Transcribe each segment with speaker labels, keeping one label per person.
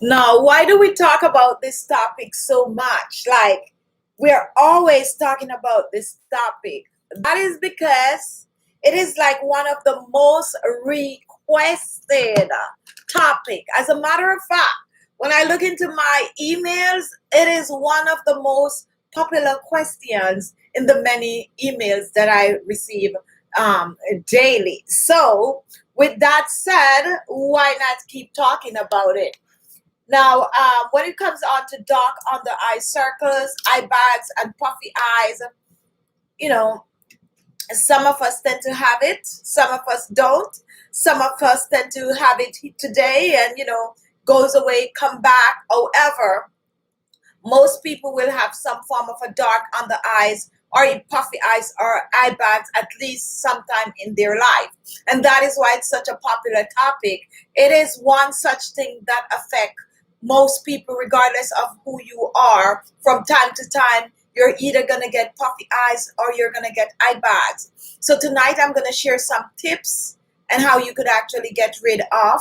Speaker 1: Now, why do we talk about this topic so much? Like, we're always talking about this topic. That is because it is like one of the most requested topic. As a matter of fact, when I look into my emails, it is one of the most popular questions in the many emails that I receive daily. So, with that said, why not keep talking about it? Now, when it comes on to dark under eye circles, eye bags, and puffy eyes, you know, some of us tend to have it, some of us don't. Some of us tend to have it today and, goes away, come back. However, most people will have some form of a dark under eyes or puffy eyes or eye bags at least sometime in their life. And that is why it's such a popular topic. It is one such thing that affects most people regardless of who you are. From time to time, you're either going to get puffy eyes or you're going to get eye bags. So tonight I'm going to share some tips and how you could actually get rid of,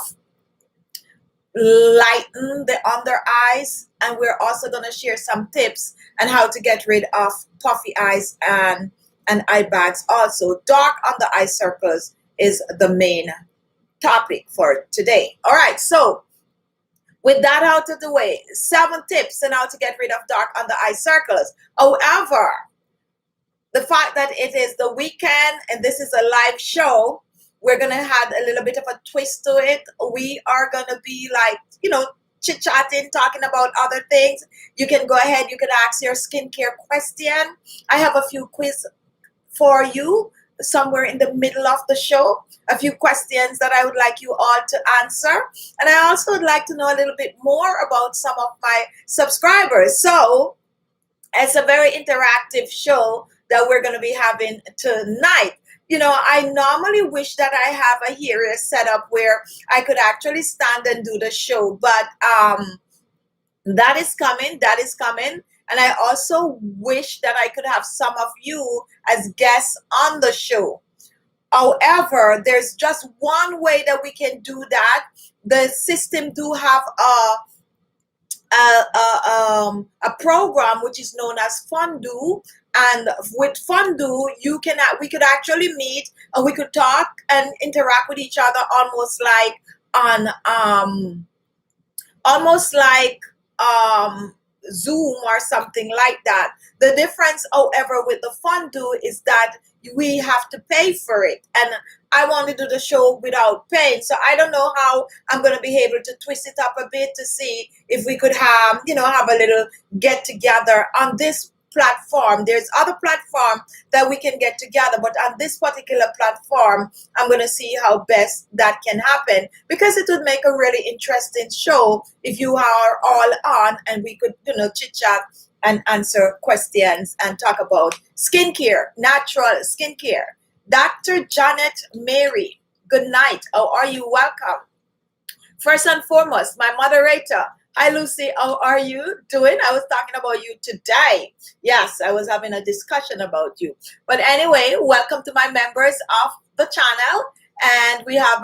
Speaker 1: lighten the under eyes, and we're also going to share some tips on how to get rid of puffy eyes and eye bags. Also, dark under eye circles is the main topic for today. All right, so with that out of the way, 7 tips on how to get rid of dark under eye circles. However, the fact that it is the weekend and this is a live show, we're going to add a little bit of a twist to it. We are going to be like, chit-chatting, talking about other things. You can go ahead, you can ask your skincare question. I have a few quiz for you somewhere in the middle of the show, a few questions that I would like you all to answer. And I also would like to know a little bit more about some of my subscribers. So it's a very interactive show that we're going to be having tonight. I normally wish that I have a area set up where I could actually stand and do the show, but that is coming. That is coming. And I also wish that I could have some of you as guests on the show. However, there's just one way that we can do that. The system do have a program which is known as Fondue, and with Fondue we could actually meet and we could talk and interact with each other almost like Zoom or something like that. The difference, however, with the Fondue is that we have to pay for it, and I want to do the show without paying. So I don't know how I'm going to be able to twist it up a bit to see if we could have a little get together on this platform. There's other platform that we can get together, but on this particular platform, I'm going to see how best that can happen, because it would make a really interesting show if you are all on and we could, chit chat and answer questions and talk about skincare, natural skincare. Dr. Janet Mary, good night. How are you? Welcome. First and foremost, my moderator. Hi, Lucy. How are you doing? I was talking about you today. Yes, I was having a discussion about you. But anyway, welcome to my members of the channel. And we have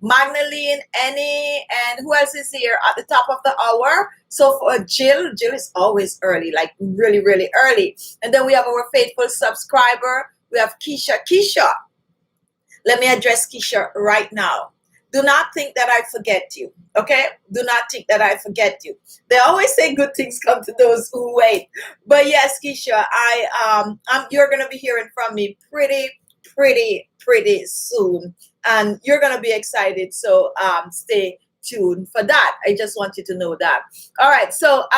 Speaker 1: Magdalene, Annie, and who else is here at the top of the hour? So for Jill is always early, like really, really early. And then we have our faithful subscriber. We have Keisha. Let me address Keisha right now. Do not think that I forget you, okay? Do not think that I forget you. They always say good things come to those who wait. But yes, Keisha, you're gonna be hearing from me pretty soon, and you're gonna be excited. So stay tuned for that. I just want you to know that. All right, so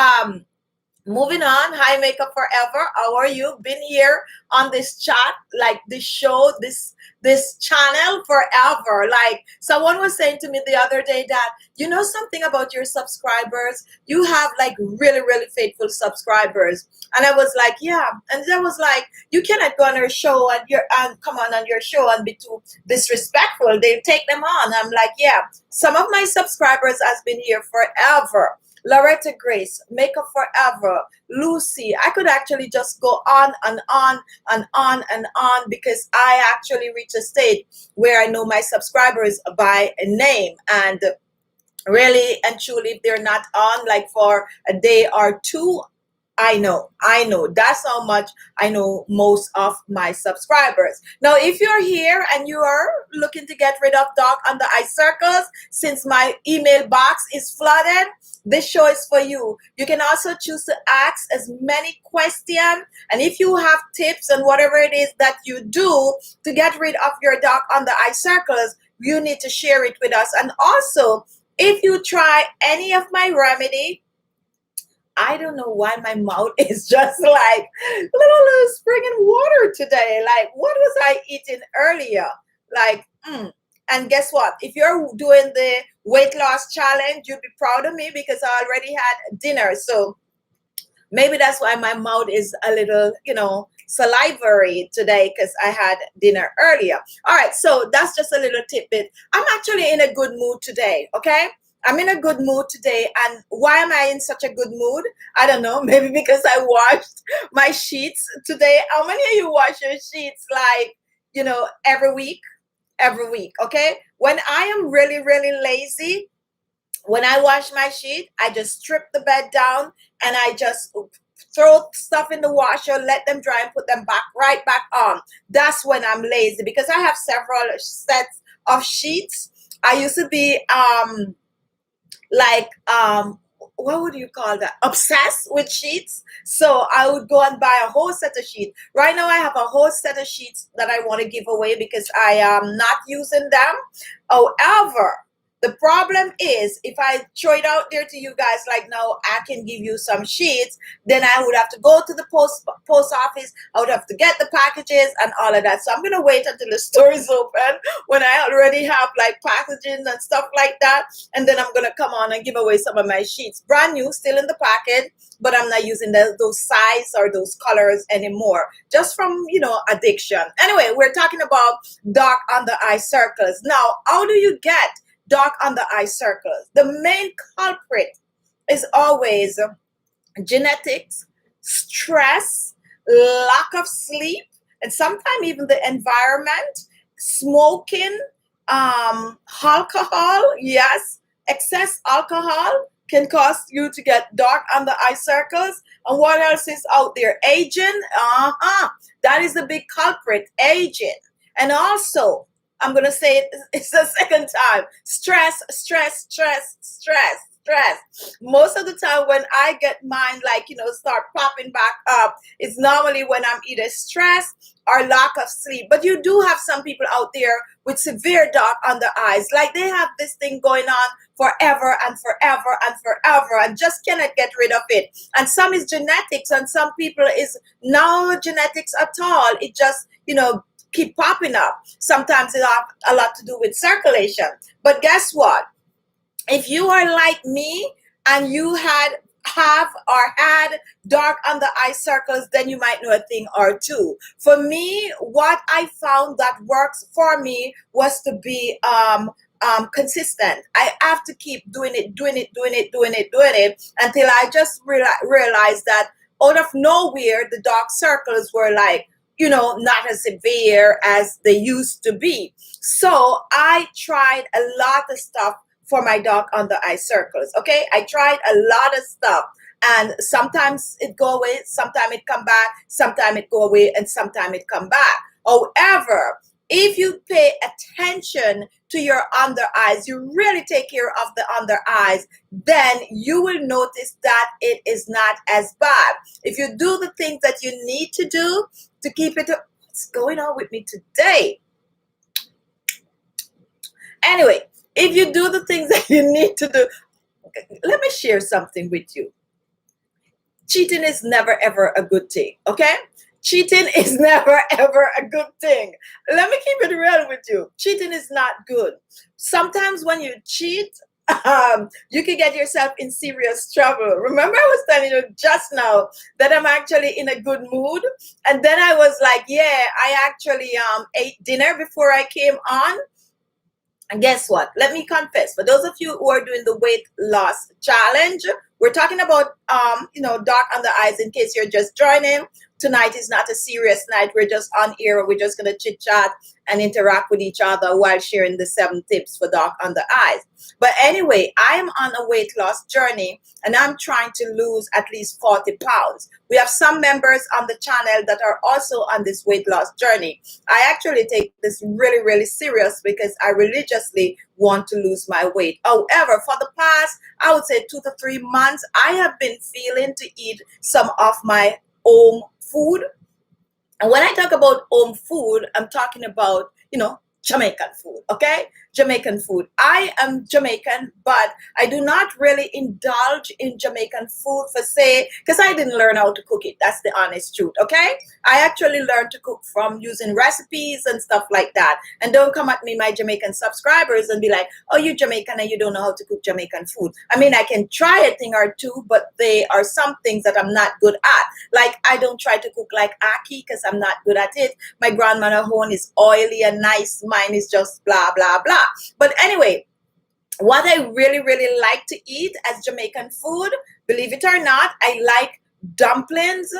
Speaker 1: moving on. Hi, Makeup Forever. How are you? Been here on this chat, like this show, this channel forever. Like someone was saying to me the other day that, something about your subscribers, you have like really, really faithful subscribers. And I was like, yeah. And I was like, you cannot go on your show and come on your show and be too disrespectful. They take them on. I'm like, yeah, some of my subscribers has been here forever. Loretta Grace, Makeup Forever, Lucy. I could actually just go on and on and on and on, because I actually reach a state where I know my subscribers by name. And really and truly, if they're not on like for a day or two, I know. That's how much I know most of my subscribers. Now, if you're here and you are looking to get rid of dark under eye circles, since my email box is flooded, this show is for you. You can also choose to ask as many questions. And if you have tips and whatever it is that you do to get rid of your dark under eye circles, you need to share it with us. And also, if you try any of my remedy, I don't know why my mouth is just like little spring and water today. Like, what was I eating earlier? Like, and guess what? If you're doing the weight loss challenge, you'd be proud of me because I already had dinner. So maybe that's why my mouth is a little, salivary today, because I had dinner earlier. All right, so that's just a little tidbit. I'm actually in a good mood today, okay? I'm in a good mood today. And why am I in such a good mood? I don't know. Maybe because I washed my sheets today. How many of you wash your sheets like, every week? Every week, okay? When I am really, really lazy, when I wash my sheet, I just strip the bed down and I just throw stuff in the washer, let them dry, and put them right back on. That's when I'm lazy, because I have several sets of sheets. I used to be what would you call that? Obsessed with sheets. So I would go and buy a whole set of sheets. Right now I have a whole set of sheets that I want to give away because I am not using them. However, the problem is, if I throw it out there to you guys like, no, I can give you some sheets, then I would have to go to the post office. I would have to get the packages and all of that. So I'm going to wait until the store is open when I already have like packaging and stuff like that. And then I'm going to come on and give away some of my sheets. Brand new, still in the packet, but I'm not using those size or those colors anymore. Just from, addiction. Anyway, we're talking about dark under eye circles. Now, how do you get dark under eye circles? The main culprit is always genetics, stress, lack of sleep, and sometimes even the environment, smoking, alcohol. Yes, excess alcohol can cause you to get dark under eye circles. And what else is out there? Aging. That is the big culprit, aging. And also, I'm going to say it's the second time. Stress. Most of the time when I get mine, start popping back up, it's normally when I'm either stressed or lack of sleep. But you do have some people out there with severe dark under eyes. Like they have this thing going on forever and forever and forever and just cannot get rid of it. And some is genetics and some people is no genetics at all. It just, keep popping up. Sometimes it has a lot to do with circulation. But guess what? If you are like me and you had dark under eye circles, then you might know a thing or two. For me, what I found that works for me was to be consistent. I have to keep doing it until I just realized that out of nowhere, the dark circles were like, not as severe as they used to be. So I tried a lot of stuff for my dark under eye circles. Okay, I tried a lot of stuff, and sometimes it go away, sometimes it come back, sometimes it go away, and sometimes it come back. However, if you pay attention to your under eyes, you really take care of the under eyes, then you will notice that it is not as bad. If you do the things that you need to do to keep it, what's going on with me today? Anyway, if you do the things that you need to do, let me share something with you. Cheating is never ever a good thing, okay? Cheating is never ever a good thing. Let me keep it real with you. Cheating is not good. Sometimes when you cheat, you can get yourself in serious trouble. Remember, I was telling you just now that I'm actually in a good mood, and then I was like, yeah, I actually ate dinner before I came on. And guess what? Let me confess. For those of you who are doing the weight loss challenge, we're talking about, dark under eyes. In case you're just joining, tonight is not a serious night. We're just on air. We're just going to chit chat and interact with each other while sharing the 7 tips for dark under eyes. But anyway, I am on a weight loss journey and I'm trying to lose at least 40 pounds. We have some members on the channel that are also on this weight loss journey. I actually take this really, really serious because I religiously want to lose my weight. However, for the past, I would say 2 to 3 months, I have been feeling to eat some of my home food. And when I talk about home food, I'm talking about, Jamaican food, okay? Jamaican food. I am Jamaican, but I do not really indulge in Jamaican food for say, because I didn't learn how to cook it. That's the honest truth, okay? I actually learned to cook from using recipes and stuff like that. And don't come at me, my Jamaican subscribers, and be like, oh, you're Jamaican and you don't know how to cook Jamaican food. I mean, I can try a thing or two, but they are some things that I'm not good at. Like, I don't try to cook like Aki because I'm not good at it. My grandmother horn is oily and nice. Mine is just blah, blah, blah. But anyway, what I really, really like to eat as Jamaican food, believe it or not, I like dumplings.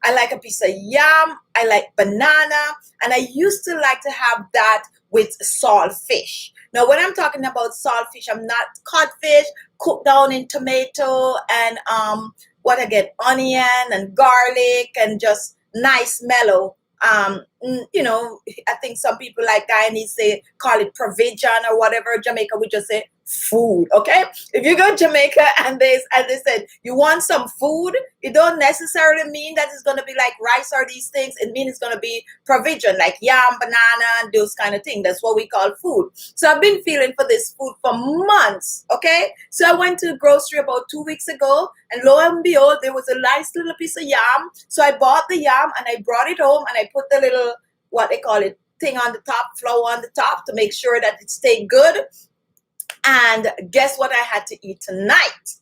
Speaker 1: I like a piece of yam. I like banana. And I used to like to have that with salt fish. Now, when I'm talking about salt fish, I'm not codfish, cooked down in tomato and onion and garlic and just nice mellow. I think some people like Guyanese say call it provision or whatever. Jamaica we just say food. Okay, if you go to Jamaica and they said you want some food, it don't necessarily mean that it's going to be like rice or these things. It means it's going to be provision like yam, banana, and those kind of things. That's what we call food. So I've been feeling for this food for months. Okay, so I went to the grocery about 2 weeks ago, and lo and behold, there was a nice little piece of yam. So I bought the yam and I brought it home and I put the little, what they call it, thing on the top, flour on the top to make sure that it stayed good. And guess what I had to eat tonight?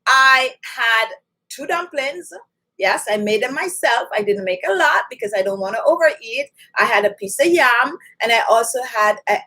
Speaker 1: I had 2 dumplings. Yes, I made them myself. I didn't make a lot because I don't want to overeat. I had a piece of yam and I also had a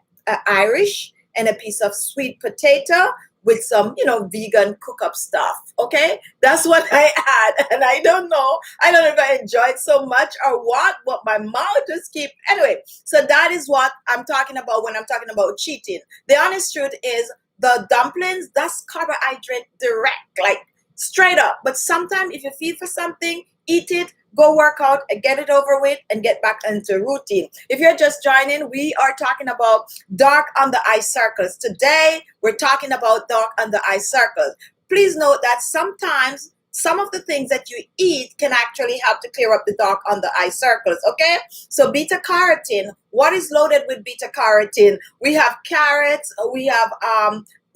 Speaker 1: Irish and a piece of sweet potato with some, vegan cook-up stuff, okay? That's what I had, and I don't know if I enjoyed so much or what, but my mouth just keep, anyway, so that is what I'm talking about when I'm talking about cheating. The honest truth is the dumplings, that's carbohydrate direct, like straight up, but sometimes if you feel for something, eat it, go work out and get it over with and get back into routine. If you're just joining, we are talking about dark under eye circles. Today, we're talking about dark under eye circles. Please note that sometimes some of the things that you eat can actually help to clear up the dark under eye circles, okay? So beta carotene, what is loaded with beta carotene? We have carrots, we have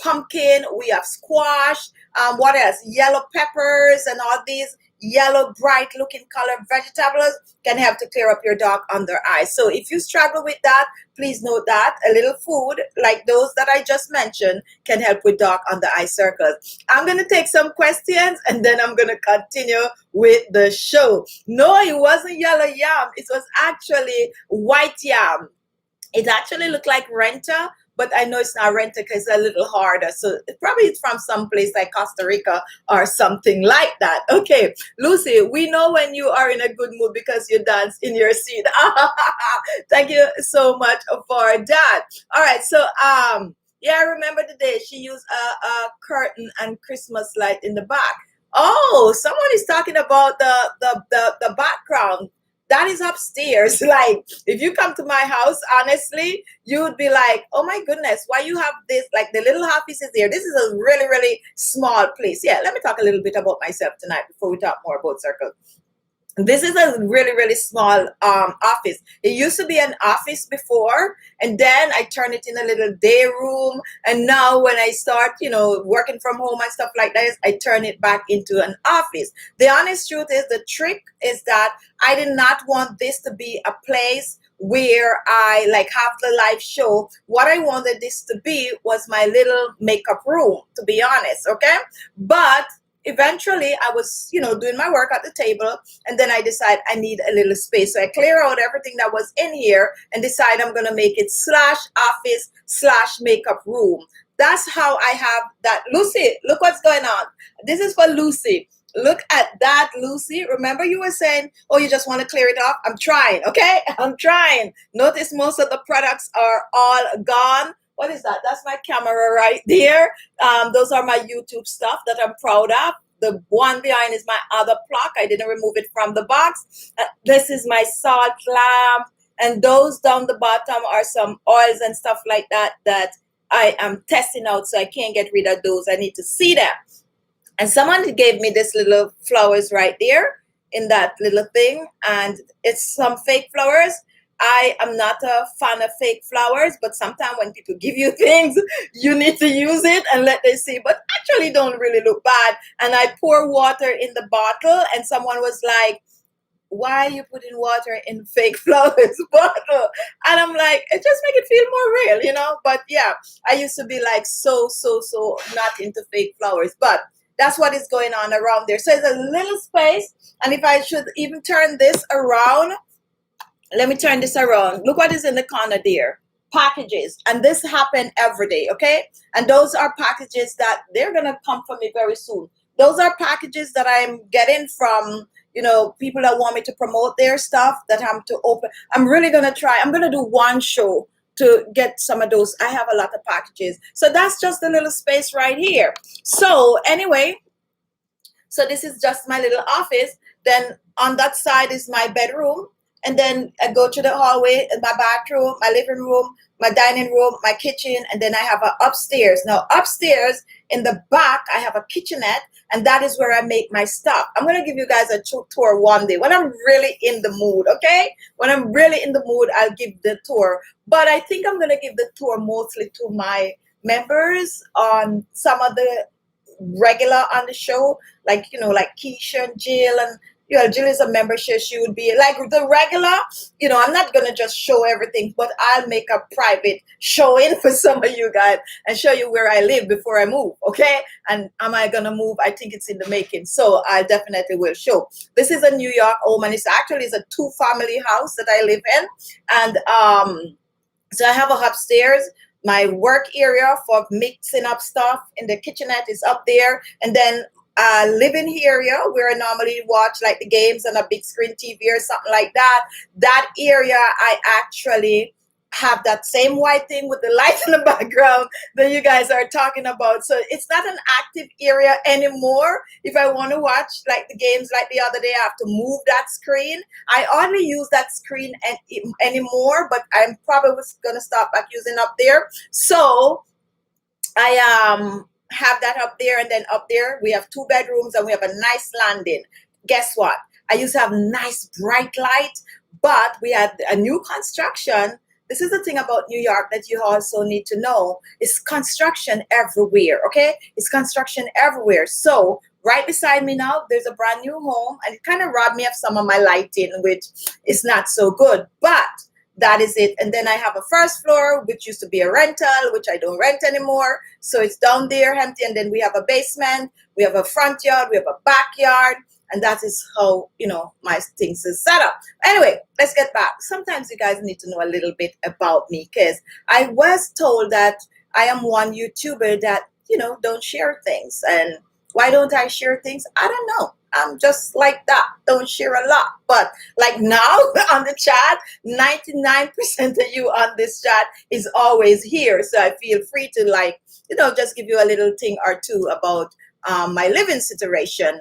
Speaker 1: pumpkin, we have squash, what else? Yellow peppers and all these yellow, bright looking color vegetables can help to clear up your dark under eyes. So if you struggle with that, please note that a little food like those that I just mentioned can help with dark under eye circles. I'm going to take some questions and then I'm going to continue with the show. No, it wasn't yellow yam. It was actually white yam. It actually looked like renta, but I know it's not renta because it's a little harder. So it probably it's from some place like Costa Rica or something like that. Okay, Lucy, we know when you are in a good mood because you dance in your seat. Thank you so much for that. All right, so yeah, I remember the day she used a curtain and Christmas light in the back. Oh, someone is talking about the background. That is upstairs. Like, if you come to my house, honestly, you would be like, oh my goodness, why you have this, like the little office is there. This is a really, really small place. Yeah, let me talk a little bit about myself tonight before we talk more about Circle. This is a really, really small office. It used to be an office before, and then I turned it in a little day room. And now when I start, working from home and stuff like that, I turn it back into an office. The honest truth is, the trick is that I did not want this to be a place where I have the live show. What I wanted this to be was my little makeup room, to be honest, okay? But eventually I was, doing my work at the table, and then I decide I need a little space. So I clear out everything that was in here and decide I'm going to make it /office/ makeup room. That's how I have that. Lucy, look what's going on. This is for Lucy. Look at that, Lucy. Remember you were saying, oh, you just want to clear it off? I'm trying, okay? I'm trying. Notice most of the products are all gone. What is that? That's my camera right there. Those are my YouTube stuff that I'm proud of. The one behind is my other plaque. I didn't remove it from the box. This is my salt lamp. And those down the bottom are some oils and stuff like that that I am testing out, so I can't get rid of those. I need to see them. And someone gave me this little flowers right there in that little thing, and it's some fake flowers. I am not a fan of fake flowers, but sometimes when people give you things, you need to use it and let them see. But actually don't really look bad. And I pour water in the bottle, and someone was like, why are you putting water in fake flowers bottle? And I'm like, it just make it feel more real, you know? But yeah, I used to be like so not into fake flowers, but that's what is going on around there. So it's a little space. And if I should even turn this around, let me turn this around. Look what is in the corner there. Packages. And this happen every day, okay? And those are packages that they're going to come for me very soon. Those are packages that I'm getting from, you know, people that want me to promote their stuff that I'm to open. I'm really going to try. I'm going to do one show to get some of those. I have a lot of packages. So that's just a little space right here. So anyway, so this is just my little office. Then on that side is my bedroom. And then I go to the hallway, my bathroom, my living room, my dining room, my kitchen, and then I have an upstairs. Now, upstairs in the back, I have a kitchenette, and that is where I make my stuff. I'm going to give you guys a tour one day when I'm really in the mood, okay? When I'm really in the mood, I'll give the tour. But I think I'm going to give the tour mostly to my members on some of the regular on the show, like, you know, like Keisha and Jill, and you know, Jill is a membership. She would be like the regular, you know, I'm not going to just show everything, but I'll make a private showing for some of you guys and show you where I live before I move, okay? And am I going to move? I think it's in the making, so I definitely will show. This is a New York home, and it's actually a 2-family house that I live in. And so I have a upstairs. My work area for mixing up stuff in the kitchenette is up there. And then living area where I normally watch like the games on a big screen TV or something like that. That area I actually have that same white thing with the light in the background that you guys are talking about. So it's not an active area anymore. If I want to watch like the games like the other day, I have to move that screen. I hardly use that screen anymore, but I'm probably going to start back using up there. So I have that up there, and then up there we have 2 bedrooms and we have a nice landing. Guess what? I used to have nice bright light, but we had a new construction. This is the thing about New York that you also need to know. It's construction everywhere, okay? It's construction everywhere. So right beside me now, there's a brand new home, and it kind of robbed me of some of my lighting, which is not so good, but that is it. And then I have a first floor, which used to be a rental, which I don't rent anymore. So it's down there empty. And then we have a basement, we have a front yard, we have a backyard. And that is how, you know, my things is set up. Anyway, let's get back. Sometimes you guys need to know a little bit about me, because I was told that I am one YouTuber that, you know, don't share things. And why don't I share things? I don't know. I'm just like that. Don't share a lot. But like now on the chat, 99% of you on this chat is always here. So I feel free to, like, you know, just give you a little thing or two about my living situation.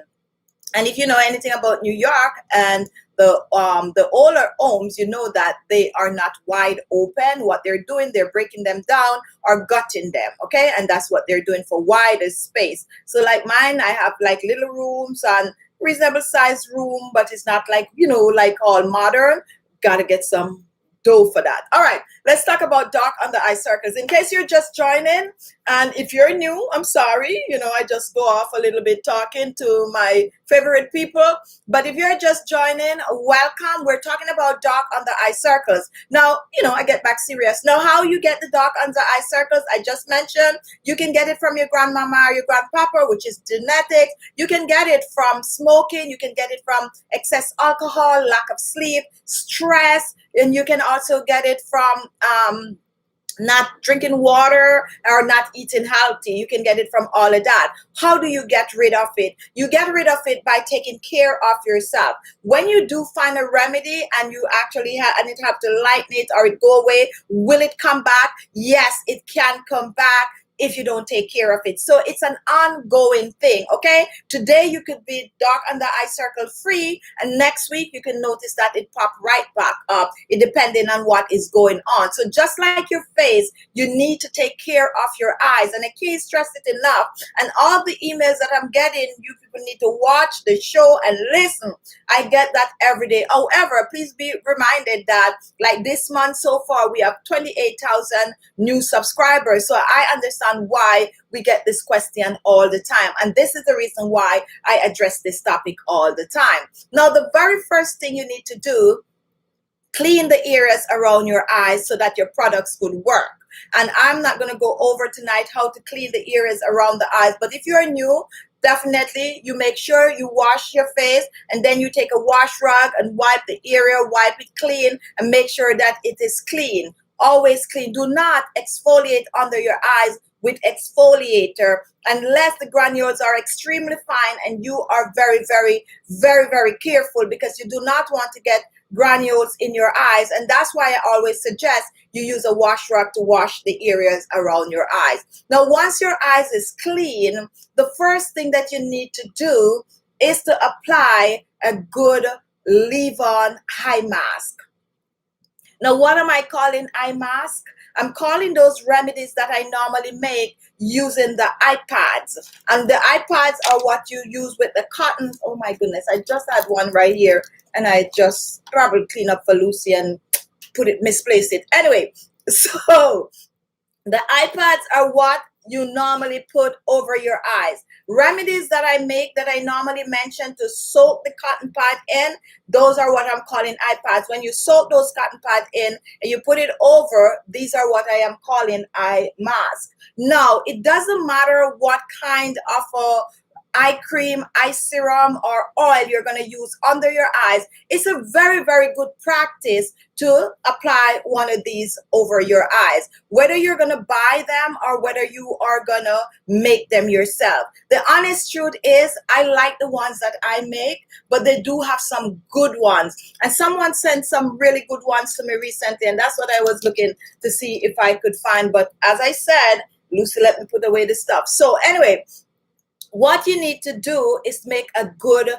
Speaker 1: And if you know anything about New York and the older homes, you know that they are not wide open. What they're doing, they're breaking them down or gutting them, okay? And that's what they're doing for wider space. So like mine, I have like little rooms and reasonable sized room, but it's not like, you know, like all modern. Gotta get some dough for that. All right, let's talk about dark under eye circles. In case you're just joining, and if you're new, I'm sorry, you know, I just go off a little bit talking to my favorite people. But if you're just joining, welcome. We're talking about dark under eye circles. Now, you know, I get back serious. Now, how you get the dark under eye circles, I just mentioned, you can get it from your grandmama or your grandpapa, which is genetic. You can get it from smoking. You can get it from excess alcohol, lack of sleep, stress, and you can also get it from not drinking water or not eating healthy. You can get it from all of that. How do you get rid of it? You get rid of it by taking care of yourself. When you do find a remedy and you actually have and it have to lighten it or it go away, will it come back? Yes, it can come back if you don't take care of it. So it's an ongoing thing, okay? Today you could be dark under eye circle free, and next week you can notice that it pop right back up, it depending on what is going on. So just like your face, you need to take care of your eyes, and I can't stress it enough. And all the emails that I'm getting, you people need to watch the show and listen. I get that every day. However, please be reminded that like this month so far, we have 28,000 new subscribers. So I understand why we get this question all the time. And this is the reason why I address this topic all the time. Now, the very first thing you need to do, clean the areas around your eyes so that your products could work. And I'm not going to go over tonight how to clean the areas around the eyes. But if you're new, definitely you make sure you wash your face and then you take a wash rag and wipe the area, wipe it clean and make sure that it is clean. Always clean. Do not exfoliate under your eyes with exfoliator unless the granules are extremely fine and you are very, very, very, very careful, because you do not want to get granules in your eyes. And that's why I always suggest you use a wash rag to wash the areas around your eyes. Now, once your eyes is clean, the first thing that you need to do is to apply a good leave-on eye mask. Now, what am I calling eye mask? I'm calling those remedies that I normally make using the iPads. And the iPads are what you use with the cotton. Oh my goodness, I just had one right here and I just probably clean up for Lucy and misplaced it. Anyway, so the iPads are what you normally put over your eyes. Remedies that I make that I normally mention to soak the cotton pad in, those are what I'm calling iPads. When you soak those cotton pads in and you put it over, these are what I am calling eye mask. Now, it doesn't matter what kind of a eye cream, eye serum, or oil you're going to use under your eyes. It's a very, very good practice to apply one of these over your eyes, whether you're going to buy them or whether you are going to make them yourself. The honest truth is I like the ones that I make, but they do have some good ones. And someone sent some really good ones to me recently, and that's what I was looking to see if I could find. But as I said, Lucy let me put away the stuff. So anyway, what you need to do is make a good,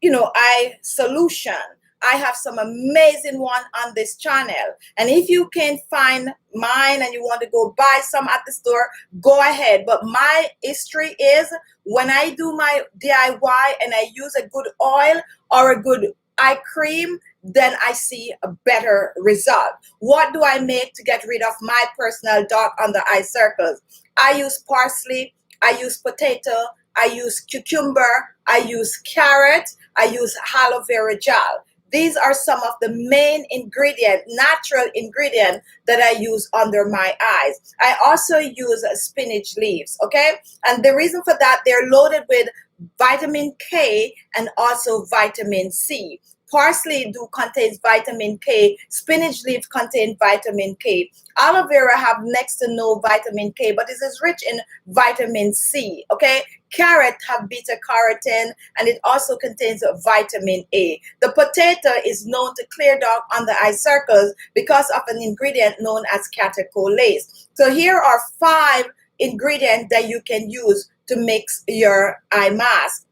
Speaker 1: eye solution. I have some amazing one on this channel. And if you can find mine and you want to go buy some at the store, go ahead. But my history is when I do my DIY and I use a good oil or a good eye cream, then I see a better result. What do I make to get rid of my personal dark under eye circles? I use parsley, I use potato, I use cucumber, I use carrot, I use aloe vera gel. These are some of the main ingredient, natural ingredient that I use under my eyes. I also use spinach leaves, okay? And the reason for that, they're loaded with vitamin K and also vitamin C. Parsley contains vitamin K. Spinach leaf contain vitamin K. Aloe vera have next to no vitamin K, but it is rich in vitamin C, okay? Carrot have beta carotene, and it also contains vitamin A. The potato is known to clear dark under eye circles because of an ingredient known as catecholase. So here are 5 ingredients that you can use to mix your eye mask.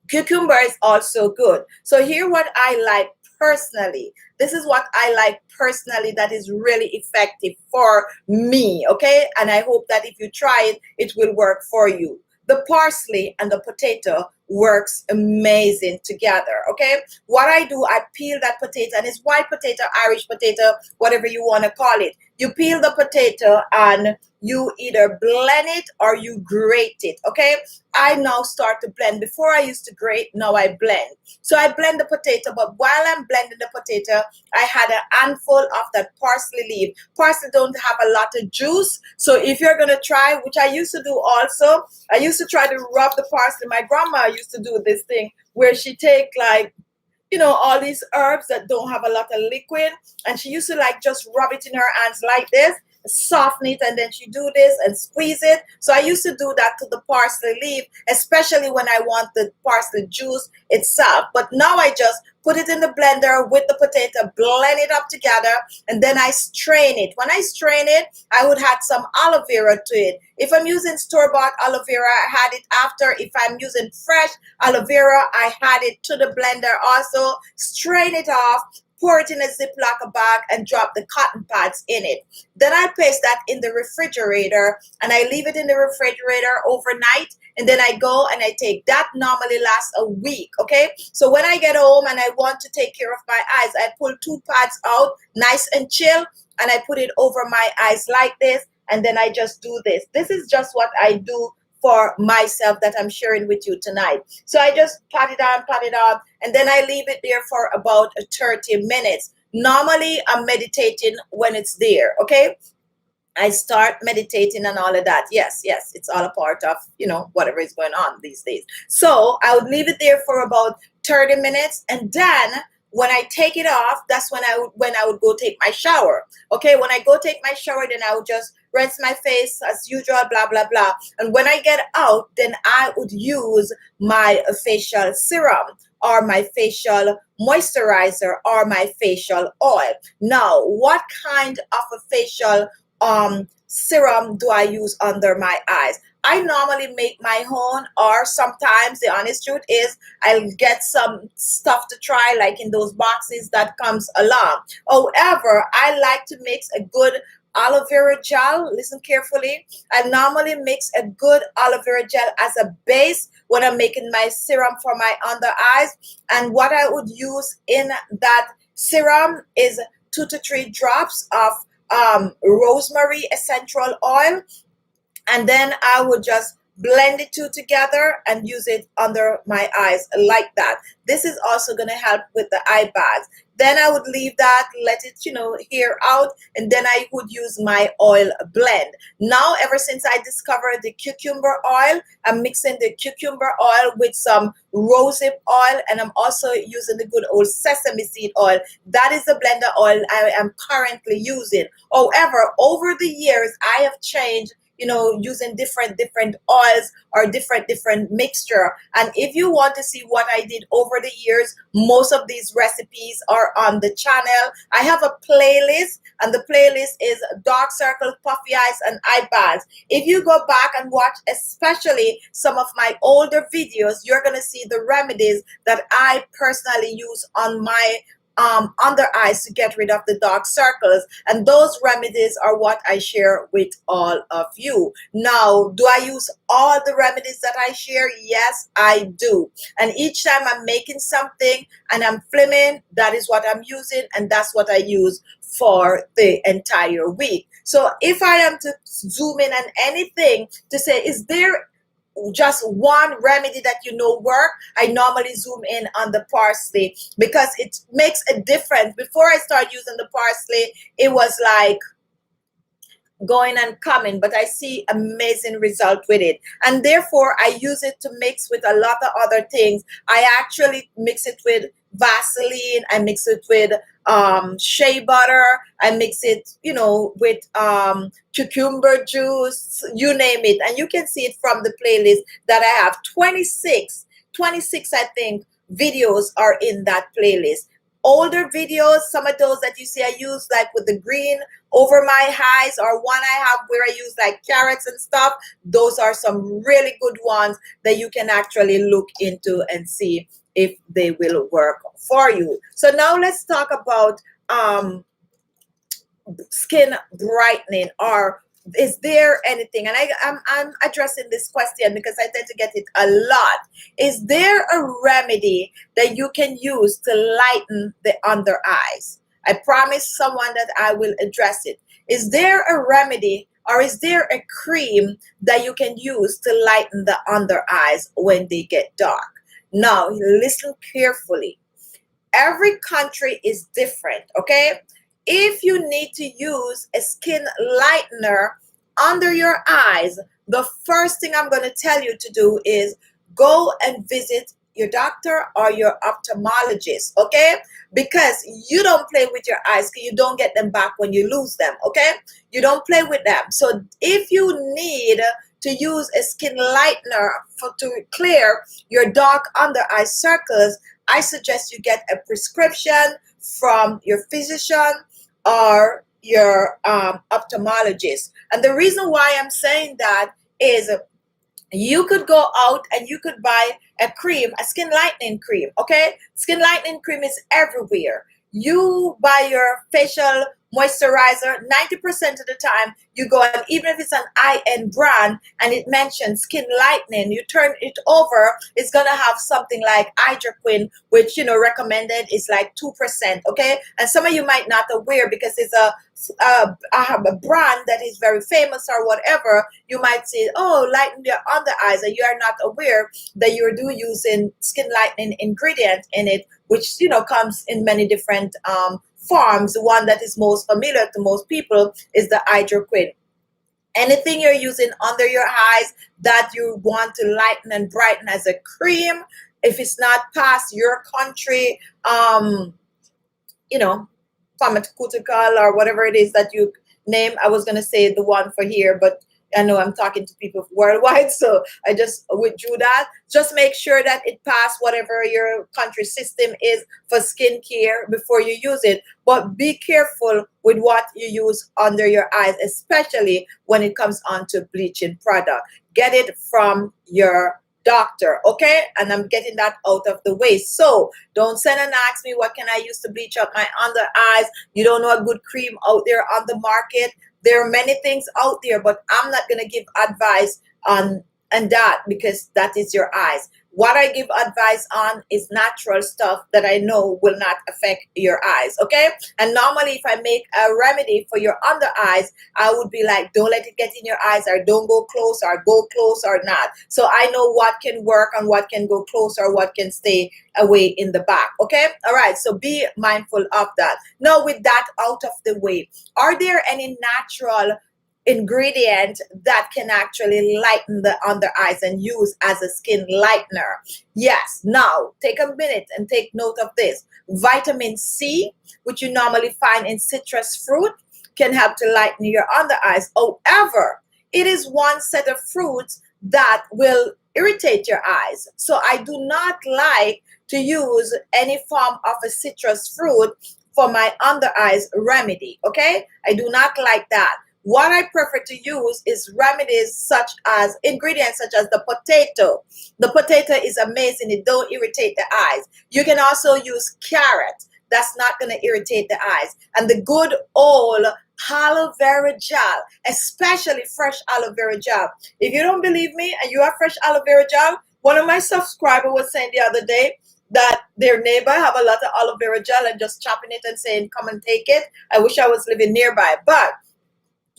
Speaker 1: Cucumber is also good. So here what I like personally. This is what I like personally that is really effective for me, okay? And I hope that if you try it, it will work for you. The parsley and the potato works amazing together, okay? What I do, I peel that potato, and it's white potato, Irish potato, whatever you want to call it. You peel the potato and you either blend it or you grate it, okay? I now start to blend. Before I used to grate, now I blend. So I blend the potato, but while I'm blending the potato, I had a handful of that parsley leaf. Parsley don't have a lot of juice, so if you're going to try, which I used to do also, I used to try to rub the parsley. My grandma used to do this thing where she take like, all these herbs that don't have a lot of liquid, and she used to like just rub it in her hands like this. soften it, and then she do this and squeeze it. So I used to do that to the parsley leaf, especially when I want the parsley juice itself. But now I just put it in the blender with the potato, blend it up together, and then I strain it. When I strain it, I would add some aloe vera to it. If I'm using store-bought aloe vera, I add it after. If I'm using fresh aloe vera, I add it to the blender also. Strain it off, pour it in a Ziploc bag, and drop the cotton pads in it. Then I place that in the refrigerator, and I leave it in the refrigerator overnight, and then I go and I take that. Normally lasts a week, okay? So when I get home and I want to take care of my eyes, I pull 2 pads out, nice and chill, and I put it over my eyes like this, and then I just do this. This is just what I do for myself that I'm sharing with you tonight. So I just pat it on, and then I leave it there for about 30 minutes. Normally, I'm meditating when it's there, okay? I start meditating and all of that. Yes, it's all a part of, whatever is going on these days. So I would leave it there for about 30 minutes, and then when I take it off, that's when I would go take my shower. Okay, when I go take my shower, then I would just rinse my face as usual, blah, blah, blah. And when I get out, then I would use my facial serum or my facial moisturizer or my facial oil. Now, what kind of a facial serum do I use under my eyes? I normally make my own, or sometimes the honest truth is I'll get some stuff to try, like in those boxes that comes along. However, I like to mix a good aloe vera gel. Listen carefully. I normally mix a good aloe vera gel as a base when I'm making my serum for my under eyes. And what I would use in that serum is 2 to 3 drops of rosemary essential oil, and then I would just blend the two together and use it under my eyes like that. This is also going to help with the eye bags. Then I would leave that, let it, air out, and then I would use my oil blend. Now, ever since I discovered the cucumber oil, I'm mixing the cucumber oil with some rosehip oil, and I'm also using the good old sesame seed oil. That is the blender oil I am currently using. However, over the years, I have changed, using different oils or different mixture. And if you want to see what I did over the years, most of these recipes are on the channel. I have a playlist, and the playlist is dark circles, puffy eyes, and eye bags. If you go back and watch especially some of my older videos, you're going to see the remedies that I personally use on my under eyes to get rid of the dark circles, and those remedies are what I share with all of you. Now, do I use all the remedies that I share? Yes, I do. And each time I'm making something and I'm filming, that is what I'm using, and that's what I use for the entire week. So if I am to zoom in on anything to say, is there just one remedy that work, I normally zoom in on the parsley, because it makes a difference. Before I start using the parsley, it was like going and coming, but I see amazing result with it, and therefore I use it to mix with a lot of other things. I actually mix it with Vaseline, I mix it with shea butter, I mix it with cucumber juice, you name it. And you can see it from the playlist that I have. 26 I think videos are in that playlist. Older videos, some of those that you see I use, like with the green over my eyes, or one I have where I use like carrots and stuff, those are some really good ones that you can actually look into and see if they will work for you. So now let's talk about skin brightening, or is there anything, and I'm addressing this question because I tend to get it a lot. Is there a remedy that you can use to lighten the under eyes? I promise someone that I will address it. Is there a remedy, or is there a cream that you can use to lighten the under eyes when they get dark? Now, listen carefully. Every country is different, okay? If you need to use a skin lightener under your eyes, the first thing I'm going to tell you to do is go and visit your doctor or your ophthalmologist, okay? Because you don't play with your eyes, you don't get them back when you lose them, okay? You don't play with them. So if you need to use a skin lightener to clear your dark under eye circles, I suggest you get a prescription from your physician or your ophthalmologist. And the reason why I'm saying that is you could go out and you could buy a cream, a skin lightening cream, okay? Skin lightening cream is everywhere. You buy your facial moisturizer, 90% of the time you go, and even if it's an high-end brand and it mentions skin lightening, you turn it over, it's gonna have something like Hydroquinone, which, you know, recommended is like 2%, okay? And some of you might not aware because it's a brand that is very famous or whatever. You might say, oh, lighten your under eyes, and you are not aware that you're using skin lightening ingredient in it, which, you know, comes in many different forms. The one that is most familiar to most people is the hydroquinone. Anything you're using under your eyes that you want to lighten and brighten as a cream, if it's not past your country, you know, pharmaceutical or whatever it is that you name. I was going to say the one for here, but I know I'm talking to people worldwide, so I just withdrew that. Just make sure that it passed whatever your country system is for skincare before you use it. But be careful with what you use under your eyes, especially when it comes onto bleaching product. Get it from your doctor, okay? And I'm getting that out of the way. So don't send and ask me what can I use to bleach up my under eyes. You don't know a good cream out there on the market. There are many things out there, but I'm not going to give advice on that because that is your eyes. What I give advice on is natural stuff that I know will not affect your eyes, okay? And normally if I make a remedy for your under eyes, I would be like, don't let it get in your eyes, or don't go close, or go close or not. So I know what can work and what can go close or what can stay away in the back, okay? All right, so be mindful of that. Now with that out of the way, are there any natural ingredient that can actually lighten the under eyes and use as a skin lightener? Yes. Now take a minute and take note of this. Vitamin C, which you normally find in citrus fruit, can help to lighten your under eyes. However, it is one set of fruits that will irritate your eyes. So I do not like to use any form of a citrus fruit for my under eyes remedy, okay? I do not like that. What I prefer to use is remedies such as ingredients such as the potato. The potato is amazing. It don't irritate the eyes. You can also use carrot. That's not going to irritate the eyes. And the good old aloe vera gel, especially fresh aloe vera gel. If you don't believe me and you have fresh aloe vera gel, one of my subscribers was saying the other day that their neighbor have a lot of aloe vera gel and just chopping it and saying, come and take it. I wish I was living nearby. But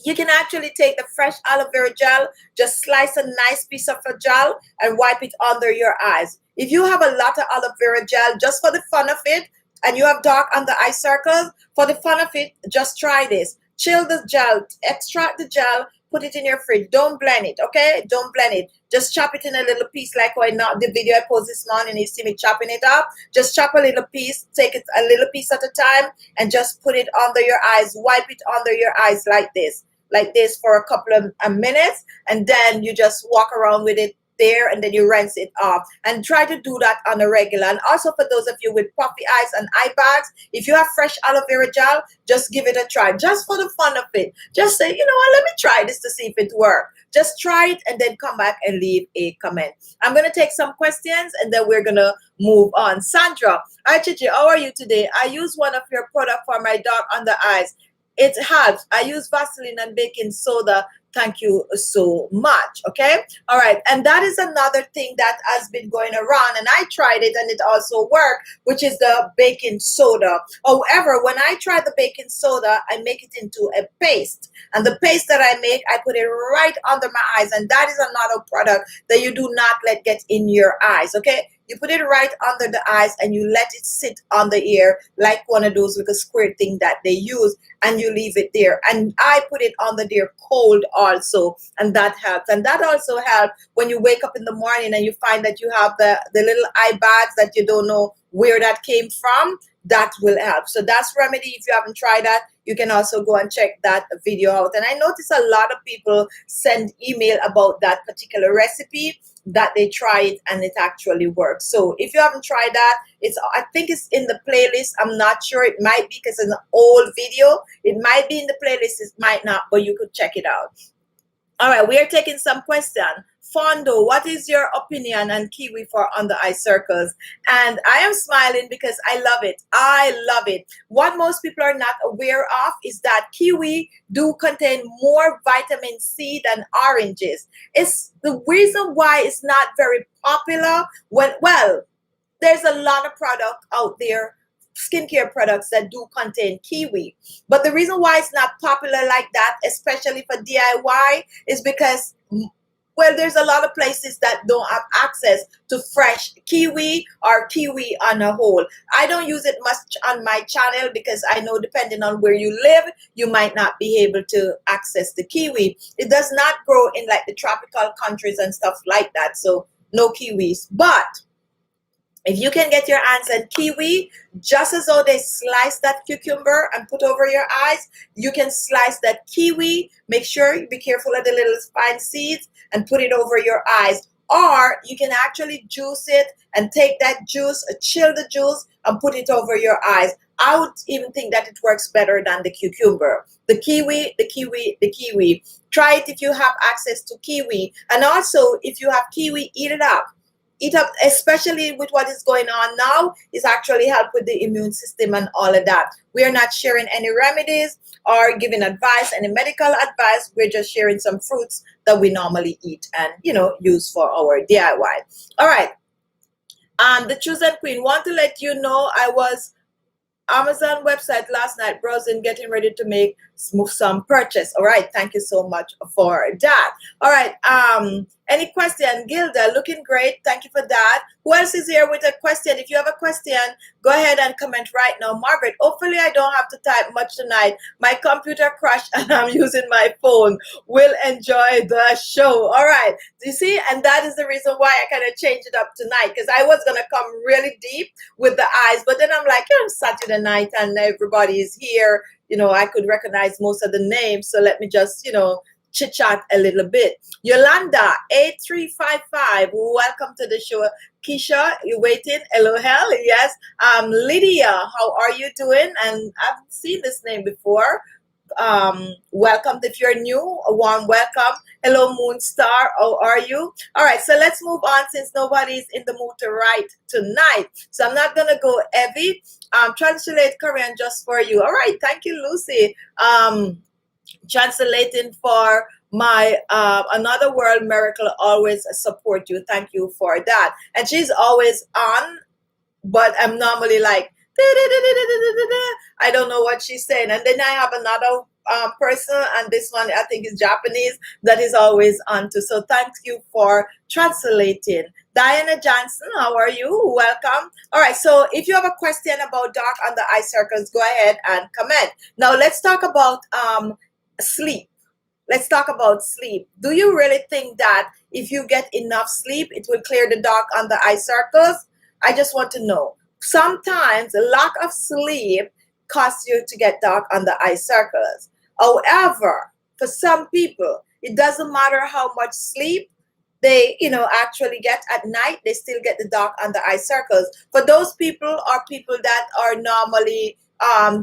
Speaker 1: you can actually take the fresh aloe vera gel, just slice a nice piece of a gel and wipe it under your eyes. If you have a lot of aloe vera gel, just for the fun of it, and you have dark under eye circles, for the fun of it, just try this. Chill the gel, extract the gel, put it in your fridge. Don't blend it, okay? Don't blend it. Just chop it in a little piece like the video I posted this morning, you see me chopping it up. Just chop a little piece, take it a little piece at a time, and just put it under your eyes. Wipe it under your eyes like this for a couple of minutes, and then you just walk around with it there, and then you rinse it off. And try to do that on a regular. And also for those of you with puffy eyes and eye bags, if you have fresh aloe vera gel, just give it a try, just for the fun of it. Just say, you know what, let me try this to see if it works. Just try it and then come back and leave a comment. I'm going to take some questions and then we're going to move on. Sandra, hi Khichi, how are you today? I use one of your product for my dark under eyes. It helps. I use Vaseline and baking soda. Thank you so much. Okay. All right. And that is another thing that has been going around, and I tried it and it also worked, which is the baking soda. However, when I try the baking soda, I make it into a paste, and the paste that I make, I put it right under my eyes. And that is another product that you do not let get in your eyes. Okay. You put it right under the eyes and you let it sit on the ear like one of those little square thing that they use, and you leave it there. And I put it under there cold also, and that helps. And that also helps when you wake up in the morning and you find that you have the little eye bags that you don't know where that came from. That will help. So that's Remedy. If you haven't tried that, you can also go and check that video out. And I notice a lot of people send email about that particular recipe, that they try it and it actually works. So if you haven't tried that, I think it's in the playlist. I'm not sure. It might be because it's an old video. It might be in the playlist. It might not, but you could check it out. All right, we are taking some questions. Fondo, what is your opinion on kiwi for under eye circles? And I am smiling because I love it. I love it. What most people are not aware of is that kiwi do contain more vitamin C than oranges. It's the reason why it's not very popular well, there's a lot of product out there, skincare products that do contain kiwi. But the reason why it's not popular like that, especially for DIY, is because, well, there's a lot of places that don't have access to fresh kiwi or kiwi on a whole. I don't use it much on my channel because I know depending on where you live, you might not be able to access the kiwi. It does not grow in like the tropical countries and stuff like that, so no kiwis. But if you can get your hands on kiwi, just as though they slice that cucumber and put over your eyes, you can slice that kiwi. Make sure you be careful of the little fine seeds and put it over your eyes. Or you can actually juice it and take that juice, chill the juice, and put it over your eyes. I would even think that it works better than the cucumber. The kiwi, the kiwi, the kiwi. Try it if you have access to kiwi. And also, if you have kiwi, eat it up. Eat up, especially with what is going on now, is actually help with the immune system and all of that. We are not sharing any remedies or giving advice, any medical advice. We're just sharing some fruits that we normally eat and, use for our DIY. All right. The Chosen Queen, want to let you know I was Amazon website last night browsing, getting ready to make some purchase. All right, thank you so much for that. All right, any question? Gilda, looking great. Thank you for that. Who else is here with a question? If you have a question, go ahead and comment right now. Margaret, hopefully I don't have to type much tonight. My computer crashed and I'm using my phone. Will enjoy the show. All right, you see, and that is the reason why I kind of changed it up tonight, because I was gonna come really deep with the eyes, but then I'm like, it's Saturday night and everybody is here. I could recognize most of the names, so let me just, chit chat a little bit. Yolanda 8355, welcome to the show. Keisha, you waiting? Hello, hell, yes. Lydia, how are you doing? And I've seen this name before. Welcome. If you're new, a warm welcome. Hello, Moonstar, how are you? All right, so let's move on since nobody's in the mood to write tonight. So I'm not gonna go heavy. Translate Korean just for you. All right, thank you, Lucy. Translating for my Another World Miracle, always support you. Thank you for that. And she's always on, but I'm normally like, I don't know what she's saying. And then I have another person, and this one I think is Japanese, that is always on too. So thank you for translating. Diana Johnson, how are you? Welcome. All right, so if you have a question about dark under eye circles, go ahead and comment. Now let's talk about sleep. Let's talk about sleep. Do you really think that if you get enough sleep, it will clear the dark under eye circles? I just want to know. Sometimes a lack of sleep causes you to get dark under eye circles. However, for some people, it doesn't matter how much sleep they actually get at night, they still get the dark under eye circles. For those people or people that are normally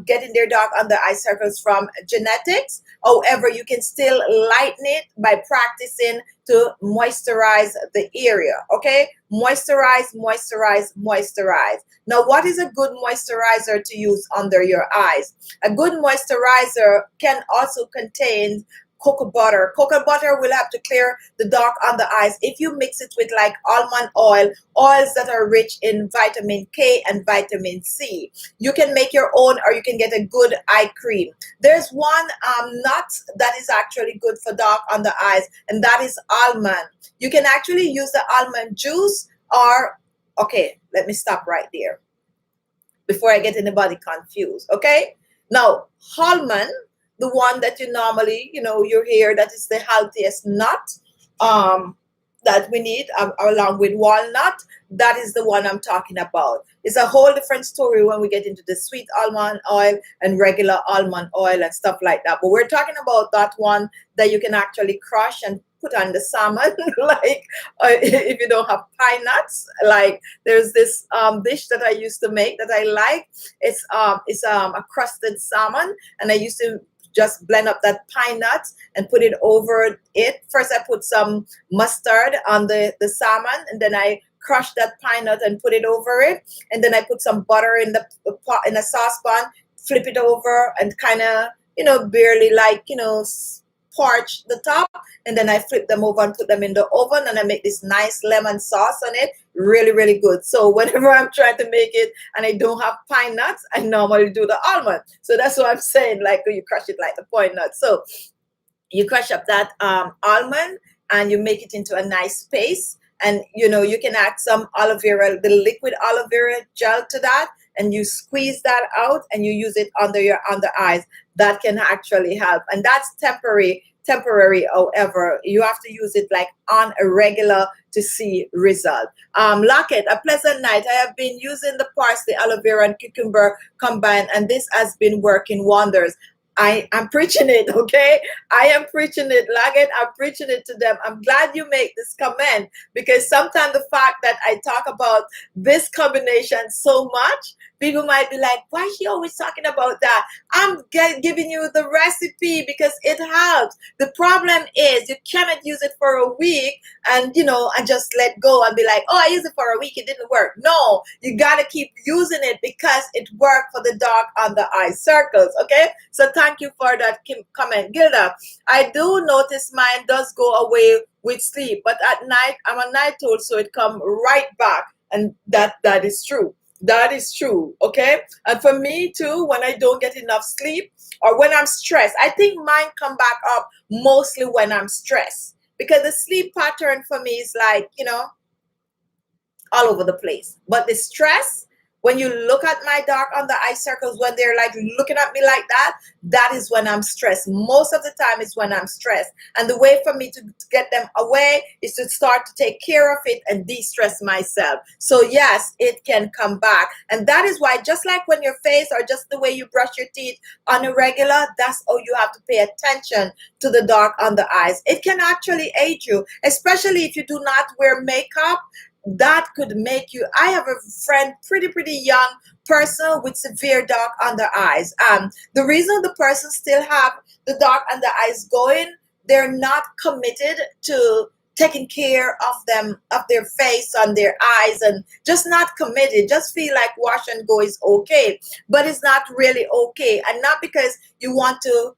Speaker 1: getting their dark under eye circles from genetics. However, you can still lighten it by practicing to moisturize the area. Okay, moisturize, moisturize, moisturize. Now, what is a good moisturizer to use under your eyes? A good moisturizer can also contain cocoa butter. Cocoa butter will have to clear the dark on the eyes if you mix it with like almond oil, oils that are rich in vitamin K and vitamin C. You can make your own, or you can get a good eye cream. There's one nut that is actually good for dark on the eyes, and that is almond. You can actually use the almond juice, or okay, let me stop right there before I get anybody confused. Okay, now Hallman, the one that you normally, you hear that is the healthiest nut, um, that we need, along with walnut. That is the one I'm talking about. It's a whole different story when we get into the sweet almond oil and regular almond oil and stuff like that. But we're talking about that one that you can actually crush and put on the salmon, like if you don't have pine nuts. Like there's this dish that I used to make that I like. It's a crusted salmon, and I used to just blend up that pine nuts and put it over it. First, I put some mustard on the salmon, and then I crush that pine nut and put it over it. And then I put some butter in the pot, in a saucepan, flip it over, and kind of, barely like, parch the top. And then I flip them over and put them in the oven, and I make this nice lemon sauce on it. Really, really good. So whenever I'm trying to make it and I don't have pine nuts, I normally do the almond. So that's what I'm saying, like you crush it like the pine nut. So you crush up that almond and you make it into a nice paste. And you can add some aloe vera, the liquid aloe vera gel to that, and you squeeze that out and you use it under your under eyes. That can actually help, and that's temporary. However, you have to use it like on a regular to see result. Locket, a pleasant night. I have been using the parsley, aloe vera, and cucumber combined, and this has been working wonders. I'm preaching it, okay? I am preaching it, Locket. I'm preaching it to them. I'm glad you make this comment, because sometimes the fact that I talk about this combination so much, people might be like, why is she always talking about that? I'm giving you the recipe because it helps. The problem is you cannot use it for a week and, and just let go and be like, oh, I used it for a week, it didn't work. No, you got to keep using it because it worked for the dark under eye circles, okay? So thank you for that comment. Gilda, I do notice mine does go away with sleep, but at night, I'm a night owl, so it come right back. And that is true. That is true, okay? And for me too, when I don't get enough sleep or when I'm stressed, I think mine come back up mostly when I'm stressed, because the sleep pattern for me is like, all over the place. But the stress, when you look at my dark under eye circles, when they're like looking at me like that, that is when I'm stressed. Most of the time it's when I'm stressed. And the way for me to get them away is to start to take care of it and de-stress myself. So yes, it can come back. And that is why, just like when your face or just the way you brush your teeth on a regular, that's how you have to pay attention to the dark under eyes. It can actually aid you, especially if you do not wear makeup. That could make you. I have a friend, pretty young person with severe dark under eyes. The reason the person still have the dark under eyes going, they're not committed to taking care of them, of their face and their eyes, and just not committed. Just feel like wash and go is okay, but it's not really okay. And not because you want to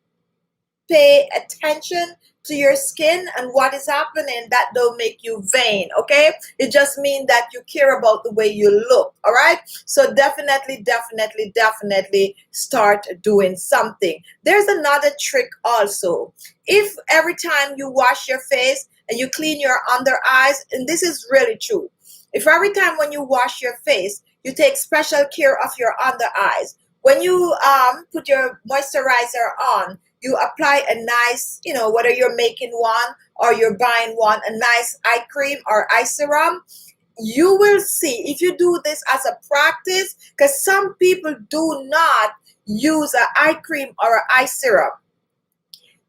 Speaker 1: pay attention to your skin and what is happening, that don't make you vain, okay? It just means that you care about the way you look, all right? So definitely start doing something. There's another trick also. If every time you wash your face and you clean your under eyes, and this is really true, if every time when you wash your face, you take special care of your under eyes, when you put your moisturizer on, you apply a nice, whether you're making one or you're buying one, a nice eye cream or eye serum, you will see, if you do this as a practice, because some people do not use an eye cream or an eye serum.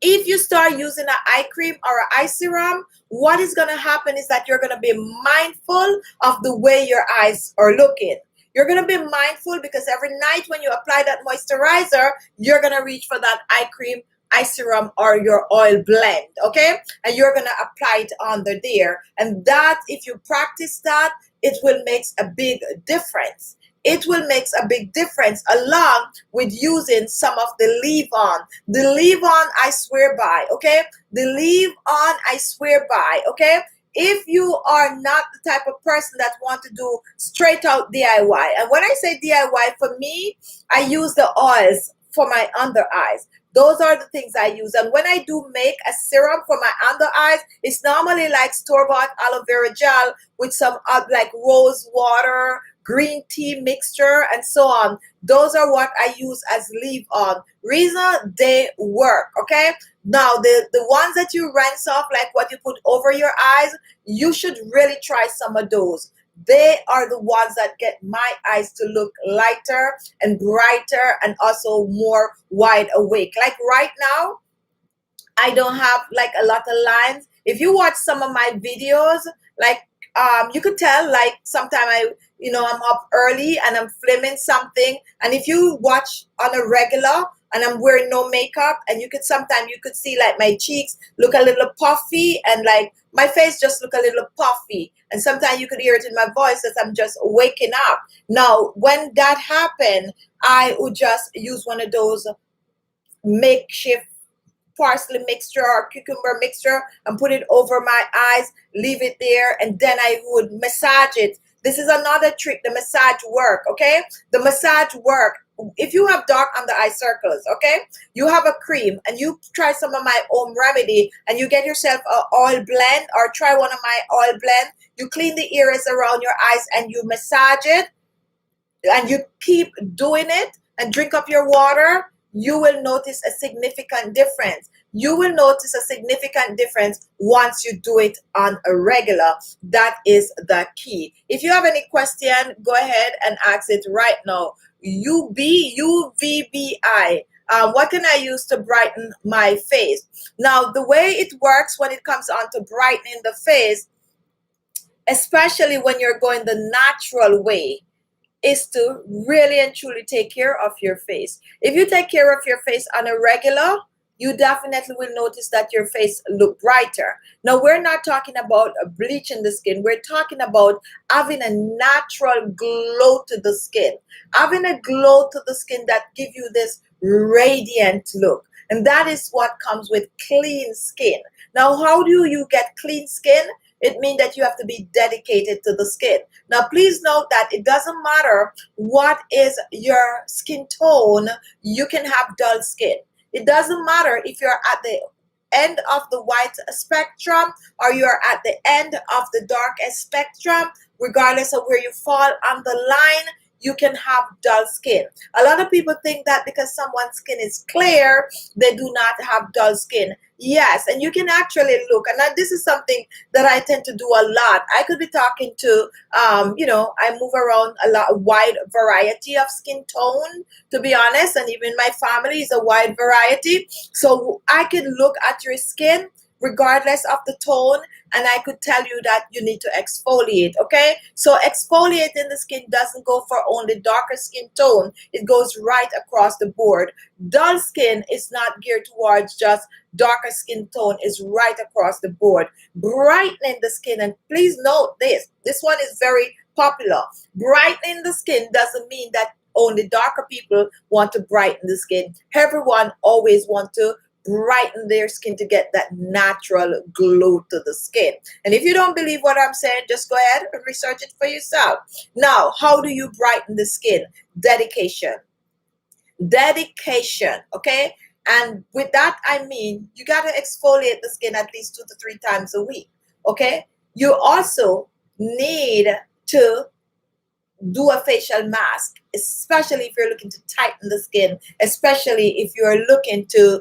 Speaker 1: If you start using an eye cream or an eye serum, what is going to happen is that you're going to be mindful of the way your eyes are looking. You're going to be mindful because every night when you apply that moisturizer, you're going to reach for that eye cream, eye serum, or your oil blend, okay? And you're going to apply it under there. And that, if you practice that, it will make a big difference. It will make a big difference along with using some of the leave-on. The leave-on, I swear by, okay? The leave-on, I swear by, okay? If you are not the type of person that want to do straight out DIY, and when I say DIY, for me, I use the oils for my under eyes. Those are the things I use. And when I do make a serum for my under eyes, it's normally like store-bought aloe vera gel with some like rose water, green tea mixture, and so on. Those are what I use as leave-on. Reason they work, okay? Now, the ones that you rinse off, like what you put over your eyes, you should really try some of those. They are the ones that get my eyes to look lighter and brighter and also more wide awake. Like right now, I don't have like a lot of lines. If you watch some of my videos, like you could tell like sometime I'm up early and I'm filming something. And if you watch on a regular and I'm wearing no makeup, and sometimes you could see like my cheeks look a little puffy and like my face just look a little puffy. And sometimes you could hear it in my voice that I'm just waking up. Now, when that happened, I would just use one of those makeshift parsley mixture or cucumber mixture and put it over my eyes, leave it there, and then I would massage it. This is another trick, the massage work, okay? The massage work. If you have dark under eye circles, okay, you have a cream and you try some of my home remedy and you get yourself an oil blend or try one of my oil blend, you clean the areas around your eyes and you massage it and you keep doing it and drink up your water, you will notice a significant difference. You will notice a significant difference once you do it on a regular. That is the key. If you have any question, go ahead and ask it right now. UVBI. What can I use to brighten my face? Now, the way it works when it comes on to brightening the face, especially when you're going the natural way, is to really and truly take care of your face. If you take care of your face on a regular, you definitely will notice that your face look brighter. Now, we're not talking about bleaching the skin. We're talking about having a natural glow to the skin. Having a glow to the skin that give you this radiant look. And that is what comes with clean skin. Now, how do you get clean skin? It means that you have to be dedicated to the skin. Now, please note that it doesn't matter what is your skin tone. You can have dull skin. It doesn't matter if you're at the end of the white spectrum or you're at the end of the dark spectrum. Regardless of where you fall on the line, you can have dull skin. A lot of people think that because someone's skin is clear, they do not have dull skin. Yes, and you can actually look, and this is something that I tend to do a lot. I could be talking to, I move around a wide variety of skin tone, to be honest, and even my family is a wide variety. So I can look at your skin regardless of the tone, and I could tell you that you need to exfoliate, okay? So exfoliating the skin doesn't go for only darker skin tone. It goes right across the board. Dull skin is not geared towards just darker skin tone, is right across the board. Brightening the skin, and please note this one is very popular. Brightening the skin doesn't mean that only darker people want to brighten the skin. Everyone always wants to brighten their skin to get that natural glow to the skin. And if you don't believe what I'm saying, just go ahead and research it for yourself. Now, how do you brighten the skin? Dedication. Dedication, okay? And with that, I mean, you got to exfoliate the skin at least 2 to 3 times a week, okay? You also need to do a facial mask, especially if you're looking to tighten the skin, especially if you're looking to,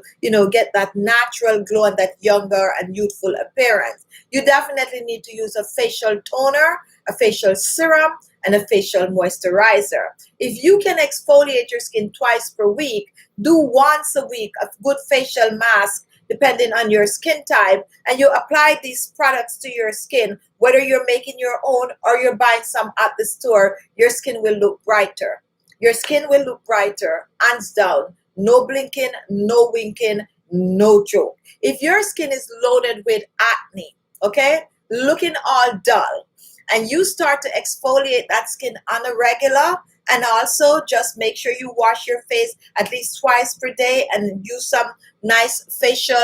Speaker 1: get that natural glow and that younger and youthful appearance. You definitely need to use a facial toner, a facial serum, and a facial moisturizer. If you can exfoliate your skin twice per week, do once a week a good facial mask depending on your skin type, and you apply these products to your skin, whether you're making your own or you're buying some at the store, your skin will look brighter. Your skin will look brighter, hands down. No blinking, no winking, no joke. If your skin is loaded with acne, okay, looking all dull, and you start to exfoliate that skin on a regular, and also just make sure you wash your face at least twice per day and use some nice facial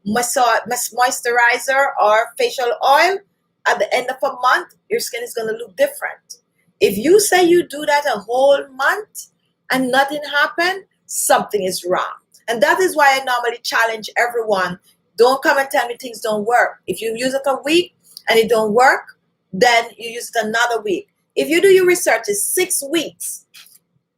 Speaker 1: moisturizer or facial oil, at the end of a month, your skin is going to look different. If you say you do that a whole month and nothing happened, something is wrong. And that is why I normally challenge everyone. Don't come and tell me things don't work. If you use it a week and it don't work, then you use it another week. If you do your research, it's 6 weeks.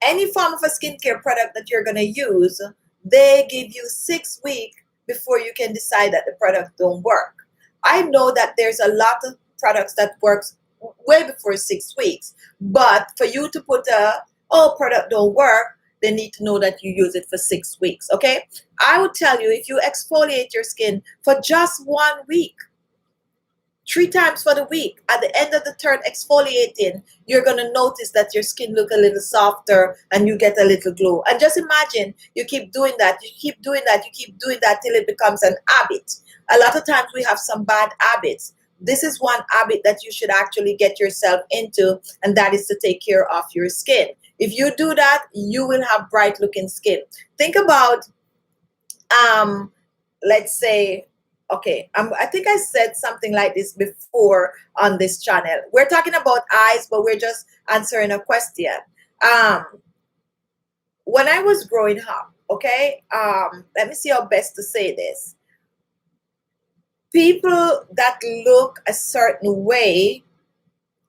Speaker 1: Any form of a skincare product that you're going to use, they give you 6 weeks before you can decide that the product don't work. I know that there's a lot of products that works way before 6 weeks, but for you to put a, oh, product don't work, they need to know that you use it for 6 weeks. Okay, I would tell you, if you exfoliate your skin for just 1 week, 3 times for the week, at the end of the third exfoliating, you're going to notice that your skin look a little softer and you get a little glow. And just imagine you keep doing that, you keep doing that, you keep doing that till it becomes an habit. A lot of times we have some bad habits. This is one habit that you should actually get yourself into, and that is to take care of your skin. If you do that, you will have bright looking skin. Think about, let's say, okay, I think I said something like this before on this channel. We're talking about eyes, but we're just answering a question. When I was growing up, okay, let me see how best to say this. People that look a certain way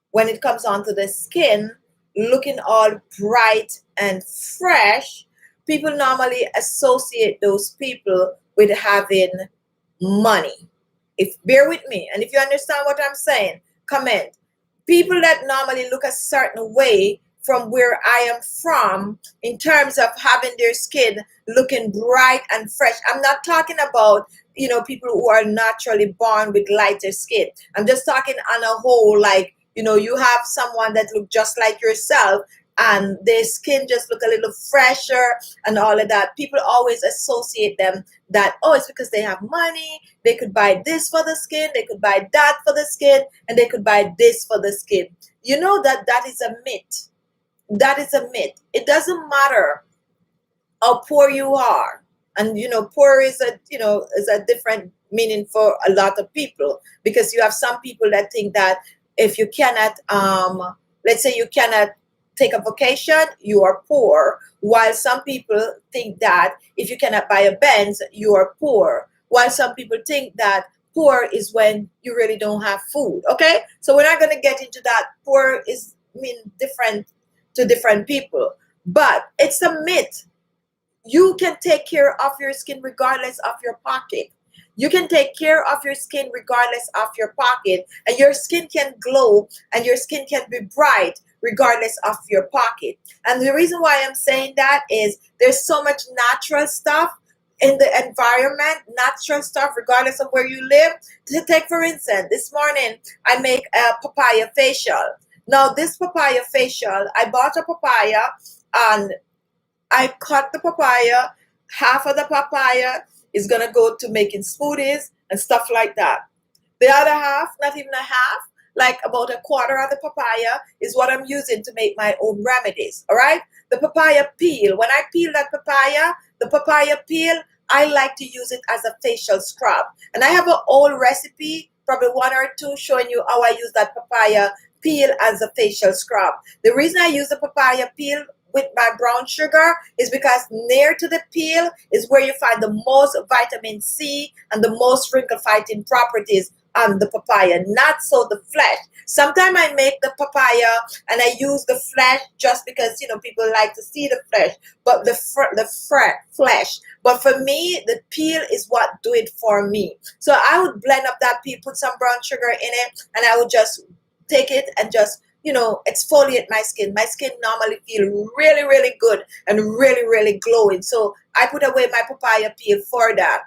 Speaker 1: when it comes onto the skin, looking all bright and fresh, people normally associate those people with having money. If bear with me, and if you understand what I'm saying, comment. People that normally look a certain way from where I am from, in terms of having their skin looking bright and fresh. I'm not talking about, you know, people who are naturally born with lighter skin. I'm just talking on a whole, like, you know, you have someone that look just like yourself and their skin just look a little fresher and all of that. People always associate them that, oh, it's because they have money, they could buy this for the skin, they could buy that for the skin, and they could buy this for the skin. You know that that is a myth. That is a myth. It doesn't matter how poor you are. And, you know, poor is a, you know, is a different meaning for a lot of people, because you have some people that think that if you cannot, let's say you cannot take a vacation, you are poor, while some people think that if you cannot buy a Benz, you are poor, while some people think that poor is when you really don't have food. Okay, so we're not going to get into that. Poor is mean different to different people, but it's a myth. You can take care of your skin regardless of your pocket. You can take care of your skin regardless of your pocket, and your skin can glow and your skin can be bright regardless of your pocket. And the reason why I'm saying that is there's so much natural stuff in the environment, natural stuff regardless of where you live. To take for instance, this morning I make a papaya facial. Now this papaya facial, I bought a papaya and I cut the papaya. Half of the papaya is going to go to making smoothies and stuff like that. The other half, not even a half, like about a quarter of the papaya is what I'm using to make my own remedies. All right. The papaya peel, when I peel that papaya, the papaya peel, I like to use it as a facial scrub. And I have an old recipe, probably 1 or 2, showing you how I use that papaya peel as a facial scrub. The reason I use the papaya peel with my brown sugar is because near to the peel is where you find the most vitamin C and the most wrinkle fighting properties on the papaya, not so the flesh. Sometimes I make the papaya and I use the flesh just because, you know, people like to see the flesh, but the flesh. But for me, the peel is what do it for me. So I would blend up that peel, put some brown sugar in it, and I would just take it and just, you know, exfoliate my skin. My skin normally feel really, really good and really, really glowing. So I put away my papaya peel for that.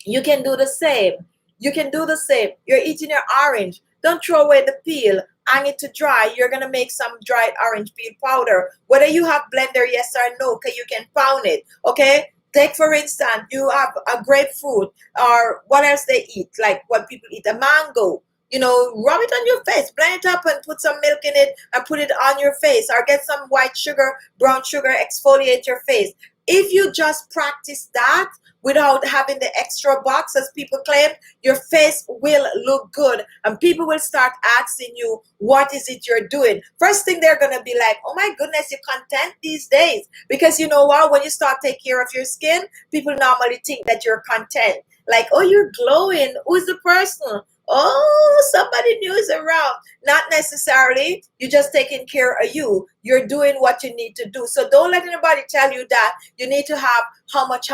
Speaker 1: You can do the same. You can do the same. You're eating your orange. Don't throw away the peel. Hang it to dry. You're going to make some dried orange peel powder. Whether you have blender, yes or no, okay, you can pound it, okay? Take, for instance, you have a grapefruit or what else they eat, like what people eat, a mango. You know, rub it on your face, blend it up and put some milk in it and put it on your face, or get some white sugar, brown sugar, exfoliate your face. If you just practice that without having the extra box, as people claim, your face will look good and people will start asking you, what is it you're doing? First thing they're going to be like, oh my goodness, you're content these days. Because you know what? When you start taking care of your skin, people normally think that you're content. Like, oh, you're glowing. Who's the person? Oh, somebody new is around. Not necessarily. You're just taking care of you. You're doing what you need to do. So don't let anybody tell you that you need to have how much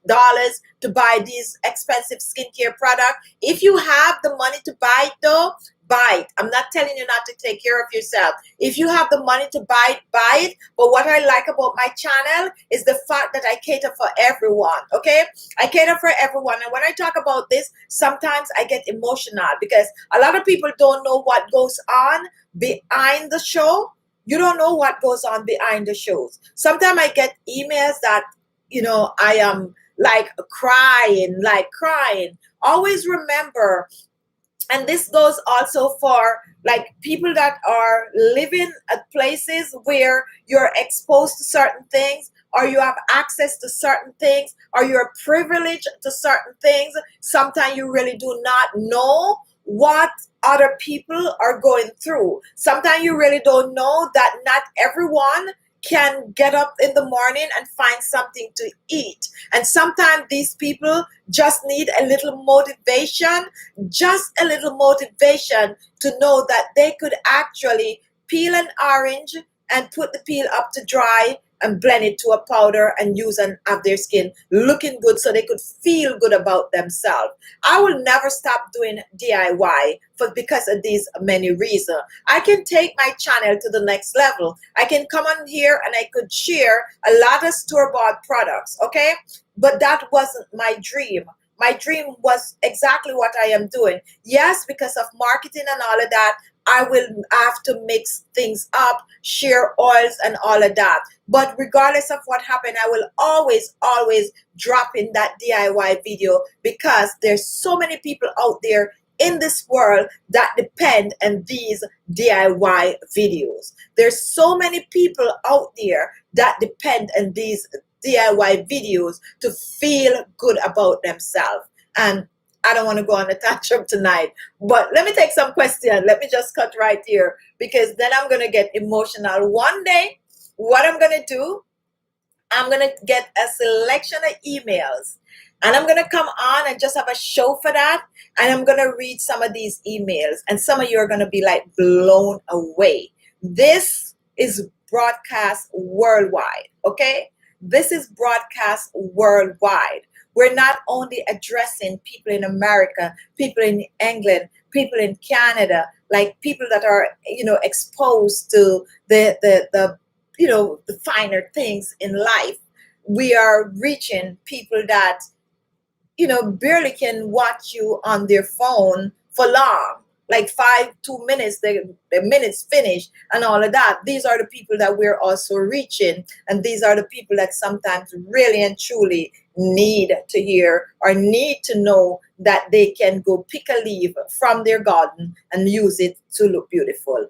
Speaker 1: dollars to buy these expensive skincare product. If you have the money to buy it though, buy it. I'm not telling you not to take care of yourself. If you have the money to buy it, buy it. But what I like about my channel is the fact that I cater for everyone. Okay, I cater for everyone. And when I talk about this, sometimes I get emotional because a lot of people don't know what goes on behind the show. You don't know what goes on behind the shows. Sometimes I get emails that, I am like crying. Always remember, and this goes also for like people that are living at places where you're exposed to certain things, or you have access to certain things, or you're privileged to certain things. Sometimes you really do not know what other people are going through. Sometimes you really don't know that not everyone can get up in the morning and find something to eat. And sometimes these people just need a little motivation, to know that they could actually peel an orange and put the peel up to dry and blend it to a powder and use and have their skin looking good so they could feel good about themselves. I will never stop doing DIY because of these many reasons. I can take my channel to the next level. I can come on here and I could share a lot of store-bought products, okay? But that wasn't my dream. My dream was exactly what I am doing. Yes, because of marketing and all of that, I will have to mix things up, share oils and all of that. But regardless of what happened, I will always drop in that DIY video because there's so many people out there in this world that depend on these DIY videos. There's so many people out there that depend on these DIY videos to feel good about themselves. And I don't want to go on a tantrum tonight, but let me take some questions. Let me just cut right here because then I'm going to get emotional. One day, what I'm going to do, I'm going to get a selection of emails and I'm going to come on and just have a show for that. And I'm going to read some of these emails and some of you are going to be like blown away. This is broadcast worldwide, okay? This is broadcast worldwide. We're not only addressing people in America, people in England, people in Canada, like people that are, exposed to the finer things in life. We are reaching people that, barely can watch you on their phone for long. Like 2 minutes, the minutes finish and all of that. These are the people that we're also reaching. And these are the people that sometimes really and truly need to hear or need to know that they can go pick a leaf from their garden and use it to look beautiful.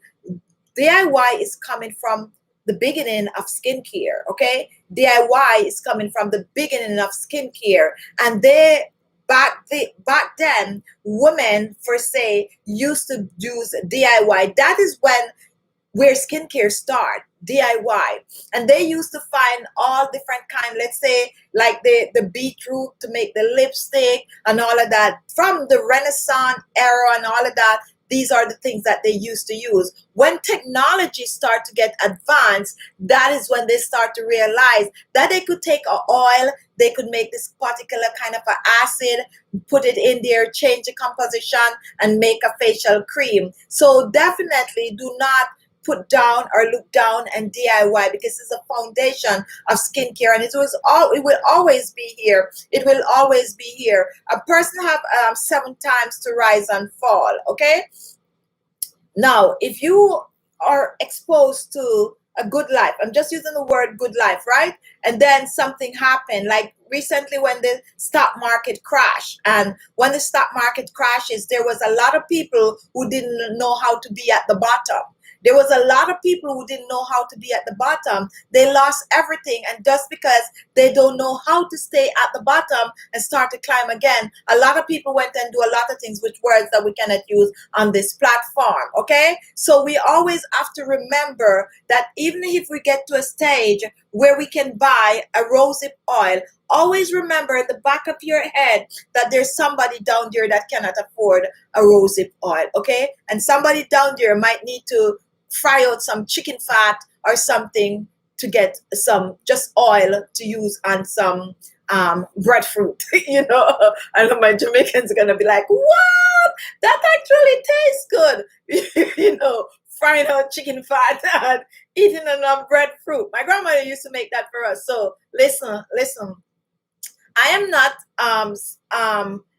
Speaker 1: DIY is coming from the beginning of skincare, okay? DIY is coming from the beginning of skincare. And back then, women, per se, used to use DIY. That is where skincare started, DIY. And they used to find all different kind, let's say, like the beetroot to make the lipstick and all of that. From the Renaissance era and all of that, these are the things that they used to use. When technology started to get advanced, that is when they start to realize that they could take an oil, they could make this particular kind of an acid, put it in there, change the composition, and make a facial cream. So definitely do not put down or look down and DIY because it's a foundation of skincare and it will always be here. It will always be here. A person have 7 times to rise and fall, okay? Now, if you are exposed to a good life, I'm just using the word good life, right? And then something happened, like recently when the stock market crashed. And when the stock market crashes, there was a lot of people who didn't know how to be at the bottom. There was a lot of people who didn't know how to be at the bottom. They lost everything. And just because they don't know how to stay at the bottom and start to climb again, a lot of people went and do a lot of things with words that we cannot use on this platform, okay? So we always have to remember that even if we get to a stage where we can buy a rosehip oil, always remember at the back of your head that there's somebody down there that cannot afford a rosehip oil, okay? And somebody down there might need to fry out some chicken fat or something to get some just oil to use on some breadfruit, you know. I know my Jamaicans are gonna be like, what? That actually tastes good, you know, frying out chicken fat and eating enough breadfruit. My grandmother used to make that for us. So listen, I am not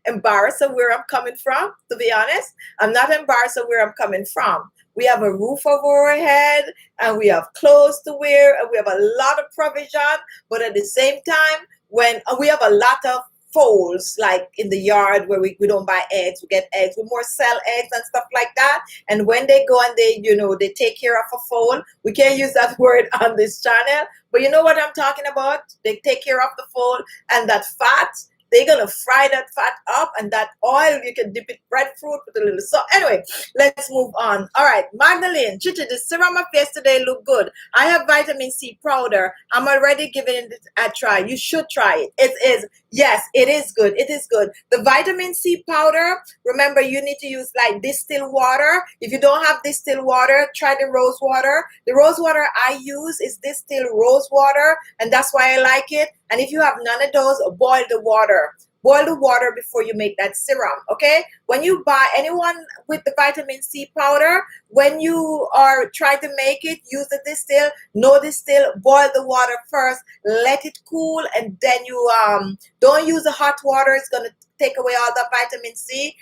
Speaker 1: embarrassed of where I'm coming from, to be honest. I'm not embarrassed of where I'm coming from. We have a roof over our head, and we have clothes to wear, and we have a lot of provision, but at the same time, when we have a lot of foals, like in the yard where we don't buy eggs, we get eggs, we more sell eggs and stuff like that. And when they go and they, you know, they take care of a foal, we can't use that word on this channel, but you know what I'm talking about? They take care of the foal, and that fat, they're gonna fry that fat up, and that oil, you can dip it breadfruit with a little salt. Anyway, let's move on. All right, Magdalene, Chichi, the serum of yesterday look good. I have vitamin C powder. I'm already giving it a try. You should try it. It is, yes, it is good. It is good. The vitamin C powder, remember, you need to use like distilled water. If you don't have distilled water, try the rose water. The rose water I use is distilled rose water, and that's why I like it. And if you have none of those, boil the water. Boil the water before you make that serum, okay? When you buy, anyone with the vitamin C powder, when you are trying to make it, use the distill, no distill, boil the water first, let it cool, and then you don't use the hot water. It's going to take away all the vitamin C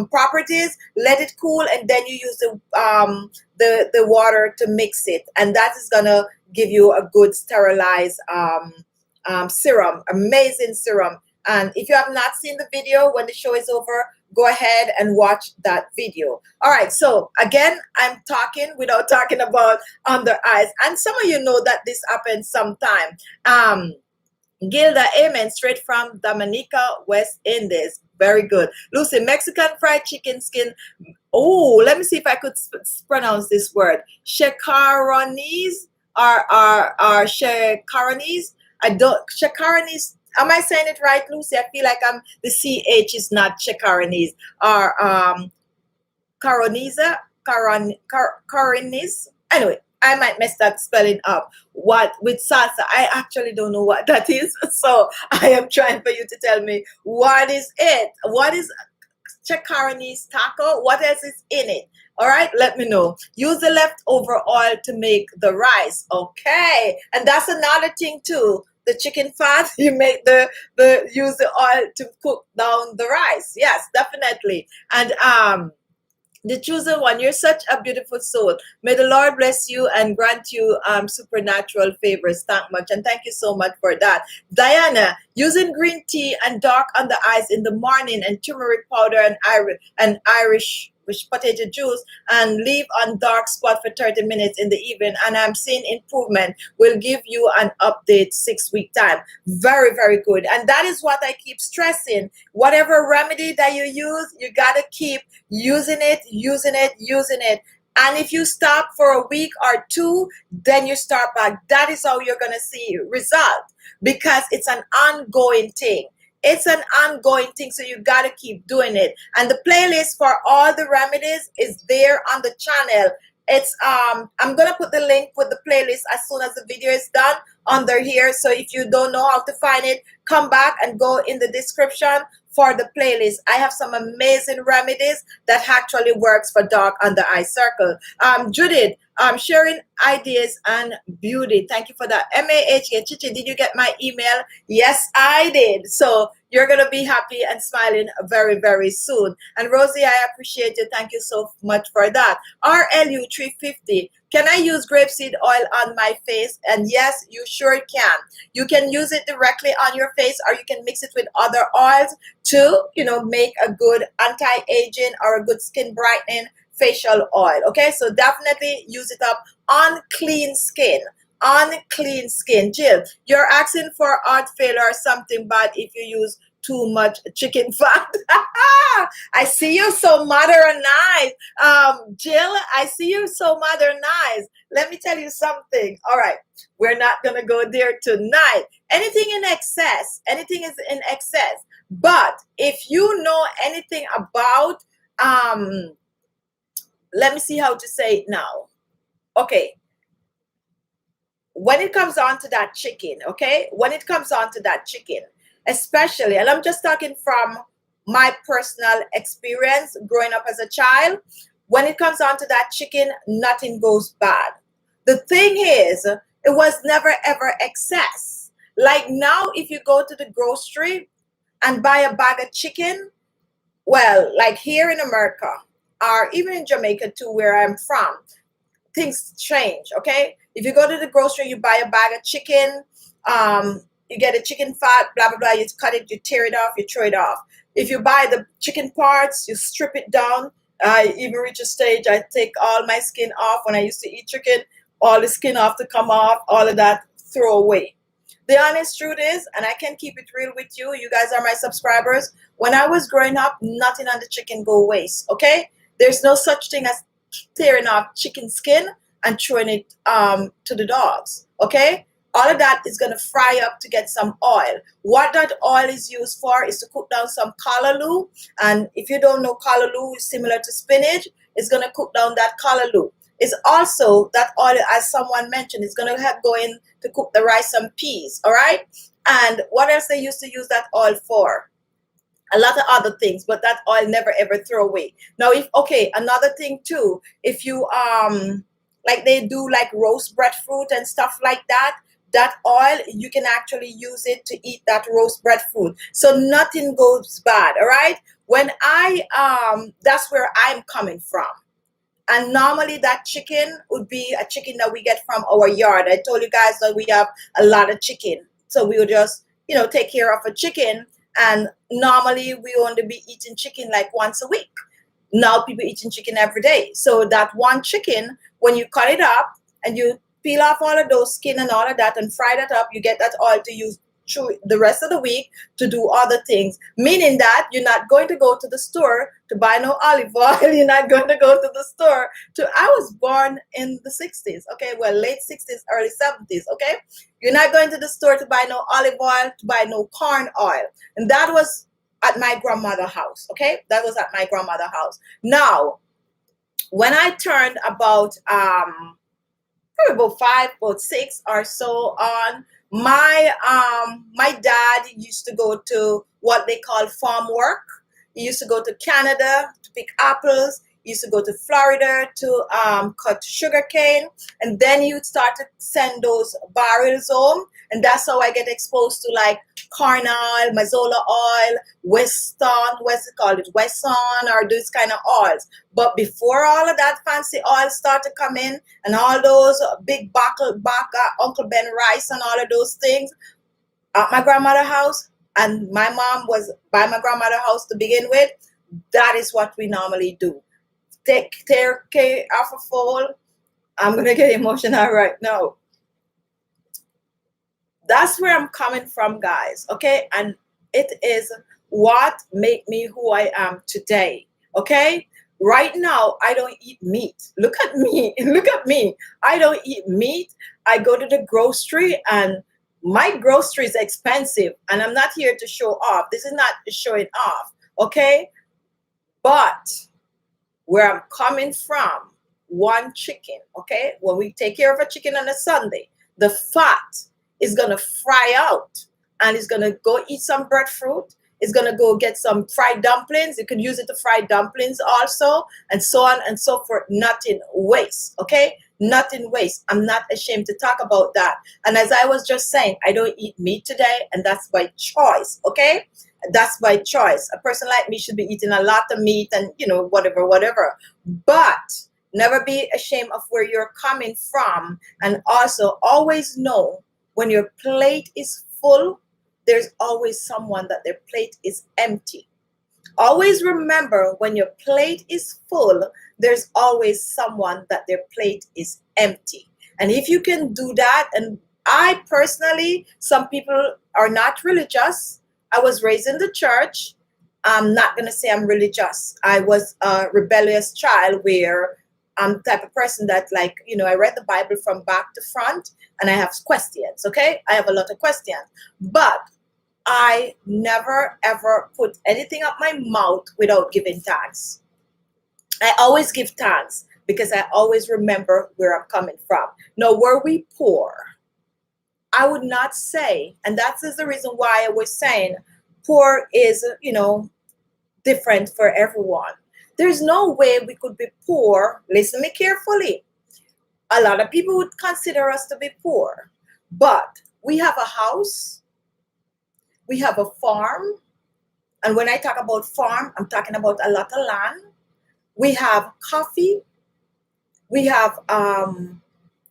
Speaker 1: properties. Let it cool, and then you use the water to mix it, and that is going to give you a good sterilized serum, amazing serum. And if you have not seen the video, when the show is over, go ahead and watch that video. All right, so again, I'm talking without talking about under eyes, and some of you know that this happens sometime. Gilda, amen, straight from Dominica, West Indies. Very good. Lucy, Mexican fried chicken skin. Oh, let me see if I could pronounce this word. Shakaronies or shakaronies. I don't, shakaronies. Am I saying it right, Lucy? I feel like the CH is not shakaronies. Or caronies. Anyway, I might mess that spelling up. What with salsa? I actually don't know what that is. So I am trying for you to tell me what is it. What is chacaroni's taco? What else is in it? All right, let me know. Use the leftover oil to make the rice. Okay, and that's another thing too. The chicken fat, you make use the oil to cook down the rice. Yes, definitely. And the chosen one, you're such a beautiful soul. May the Lord bless you and grant you supernatural favors. Thank much, and thank you so much for that. Diana, using green tea and dark under eyes in the morning, and turmeric powder and Irish potato juice, and leave on dark spot for 30 minutes in the evening, and I'm seeing improvement. Will give you an update 6-week time. Very, very good. And that is what I keep stressing. Whatever remedy that you use, you got to keep using it. And if you stop for a week or two, then you start back. That is how you're going to see result, because it's an ongoing thing. It's an ongoing thing, so you got to keep doing it. And the playlist for all the remedies is there on the channel. It's I'm gonna put the link with the playlist as soon as the video is done under here. So if you don't know how to find it, come back and go in the description for the playlist. I have some amazing remedies that actually works for dark under eye circle. Judith, sharing ideas and beauty. Thank you for that. MAHK, Chichi, did you get my email? Yes, I did. So you're going to be happy and smiling very, very soon. And Rosie, I appreciate you. Thank you so much for that. RLU 350. Can I use grapeseed oil on my face? And yes, you sure can. You can use it directly on your face, or you can mix it with other oils to, you know, make a good anti-aging or a good skin brightening facial oil. Okay, so definitely use it up on clean skin. On clean skin. Jill, you're asking for heart failure or something bad if you use too much chicken fat. I see you so modernized. Jill, I see you so modernized. Let me tell you something. All right, we're not going to go there tonight. Anything in excess, anything is in excess. But if you know anything about, let me see how to say it now. Okay, when it comes on to that chicken, okay, when it comes on to that chicken, especially, and I'm just talking from my personal experience growing up as a child, when it comes on to that chicken, nothing goes bad. The thing is, it was never ever excess. Like now, if you go to the grocery and buy a bag of chicken, well, like here in America, or even in Jamaica too, where I'm from, things change. Okay, if you go to the grocery, you buy a bag of chicken, you get a chicken fat, blah blah blah, you cut it, you tear it off, you throw it off. If you buy the chicken parts, you strip it down. I even reach a stage I take all my skin off. When I used to eat chicken, all the skin off to come off, all of that throw away. The honest truth is, and I can keep it real with you, you guys are my subscribers, when I was growing up, nothing on the chicken go waste. Okay, there's no such thing as tearing off chicken skin and throwing it to the dogs. Okay, all of that is going to fry up to get some oil. What that oil is used for is to cook down some callaloo, and if you don't know, callaloo is similar to spinach. It's going to cook down that callaloo. It's also that oil, as someone mentioned, is going to help go in to cook the rice and peas. All right, and what else they used to use that oil for? A lot of other things, but that oil never ever throw away. Now, if okay, another thing too, if you like they do like roast breadfruit and stuff like that, that oil you can actually use it to eat that roast breadfruit, so nothing goes bad. All right, when I that's where I'm coming from. And normally that chicken would be a chicken that we get from our yard. I told you guys that we have a lot of chicken, so we would just, you know, take care of a chicken. And normally we only be eating chicken like once a week. Now people eating chicken every day. So that one chicken, when you cut it up and you peel off all of those skin and all of that and fry that up, you get that oil to use through the rest of the week to do other things. Meaning that you're not going to go to the store to buy no olive oil. You're not going to go to the store to, I was born in the 60s, okay? Well, late 60s, early 70s, okay? You're not going to the store to buy no olive oil, to buy no corn oil. And that was at my grandmother's house, okay? That was at my grandmother's house. Now, when I turned about, probably about 5, about 6 or so on, my dad used to go to what they call farm work. He used to go to Canada to pick apples. He used to go to Florida to cut sugar cane, and then he would start to send those barrels home, and that's how I get exposed to like corn oil, mazola oil, Weston, what's it called, Wesson, or those kind of oils. But before all of that fancy oil start to come in, and all those big baka, Uncle Ben rice and all of those things, at my grandmother's house, and my mom was by my grandmother's house to begin with, that is what we normally do. Take care of a foal. I'm going to get emotional right now. That's where I'm coming from, guys, okay? And it is what made me who I am today, okay? Right now, I don't eat meat. Look at me. Look at me. I don't eat meat. I go to the grocery, and my grocery is expensive, and I'm not here to show off. This is not showing off, okay? But where I'm coming from, one chicken, okay? When we take care of a chicken on a Sunday, the fat is going to fry out, and it's going to go eat some breadfruit. It's going to go get some fried dumplings. You can use it to fry dumplings also, and so on and so forth. Nothing waste, okay? Nothing waste. I'm not ashamed to talk about that. And as I was just saying, I don't eat meat today, and that's by choice, okay? That's by choice. A person like me should be eating a lot of meat and, you know, whatever. But never be ashamed of where you're coming from. And also always know when your plate is full, there's always someone that their plate is empty. Always remember, when your plate is full, there's always someone that their plate is empty. And if you can do that, and I personally, some people are not religious, I was raised in the church. I'm not going to say I'm religious. I was a rebellious child where I'm the type of person that, like, I read the Bible from back to front and I have questions, okay? I have a lot of questions. But I never, ever put anything up my mouth without giving thanks. I always give thanks because I always remember where I'm coming from. Now, were we poor? I would not say, and that is the reason why I was saying poor is, different for everyone. There's no way we could be poor. Listen to me carefully. A lot of people would consider us to be poor, but we have a house, we have a farm, and when I talk about farm, I'm talking about a lot of land. We have coffee, we have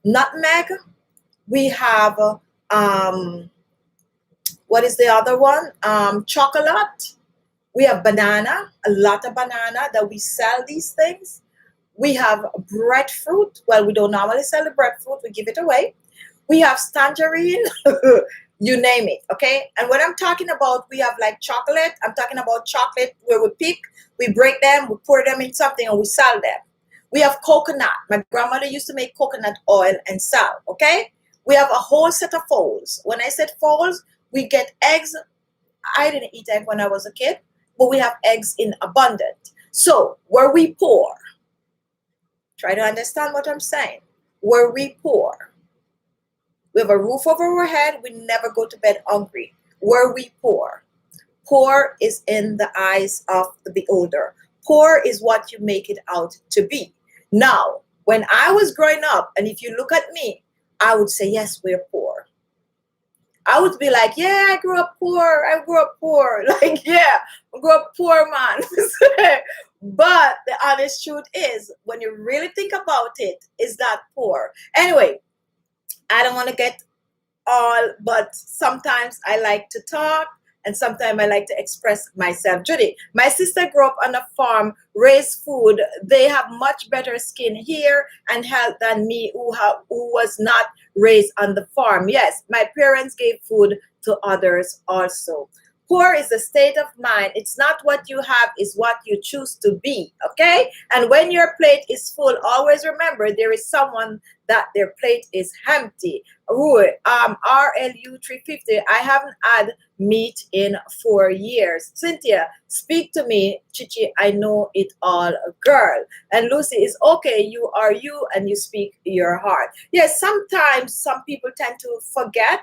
Speaker 1: nutmeg, we have what is the other one? Chocolate. We have banana, a lot of banana that we sell these things. We have breadfruit. Well, we don't normally sell the breadfruit, we give it away. We have tangerine, you name it, okay? And when I'm talking about we have like chocolate, I'm talking about chocolate where we pick, we break them, we pour them in something and we sell them. We have coconut. My grandmother used to make coconut oil and sell, okay? We have a whole set of fowls. When I said fowls, we get eggs. I didn't eat egg when I was a kid, but we have eggs in abundance. So were we poor? Try to understand what I'm saying. Were we poor? We have a roof over our head. We never go to bed hungry. Were we poor? Poor is in the eyes of the beholder. Poor is what you make it out to be. Now, when I was growing up, and if you look at me, I would say, yes, we're poor. I would be like, yeah, I grew up poor. I grew up poor. Like, yeah, I grew up poor, man. But the honest truth is, when you really think about it, is that poor. Anyway, I don't want to get all, but sometimes I like to talk and sometimes I like to express myself. Judy, my sister grew up on a farm, raised food. They have much better skin here and health than me who was not raised on the farm. Yes, my parents gave food to others also. Poor is a state of mind. It's not what you have, it's what you choose to be, okay? And when your plate is full, always remember there is someone that their plate is empty. Rui, RLU 350, I haven't had meat in 4 years. Cynthia, speak to me. Khichi, I know it all, girl. And Lucy is okay, you are you and you speak your heart. Yes, sometimes some people tend to forget.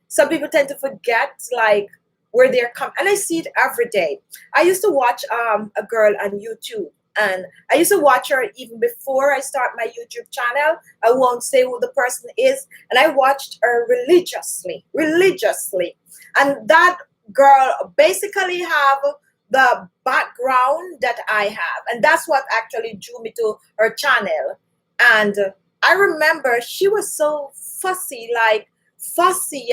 Speaker 1: Some people tend to forget, like, where they're coming. And I see it every day. I used to watch a girl on YouTube. And I used to watch her even before I start my YouTube channel. I won't say who the person is. And I watched her religiously. And that girl basically have the background that I have. And that's what actually drew me to her channel. And I remember she was so fussy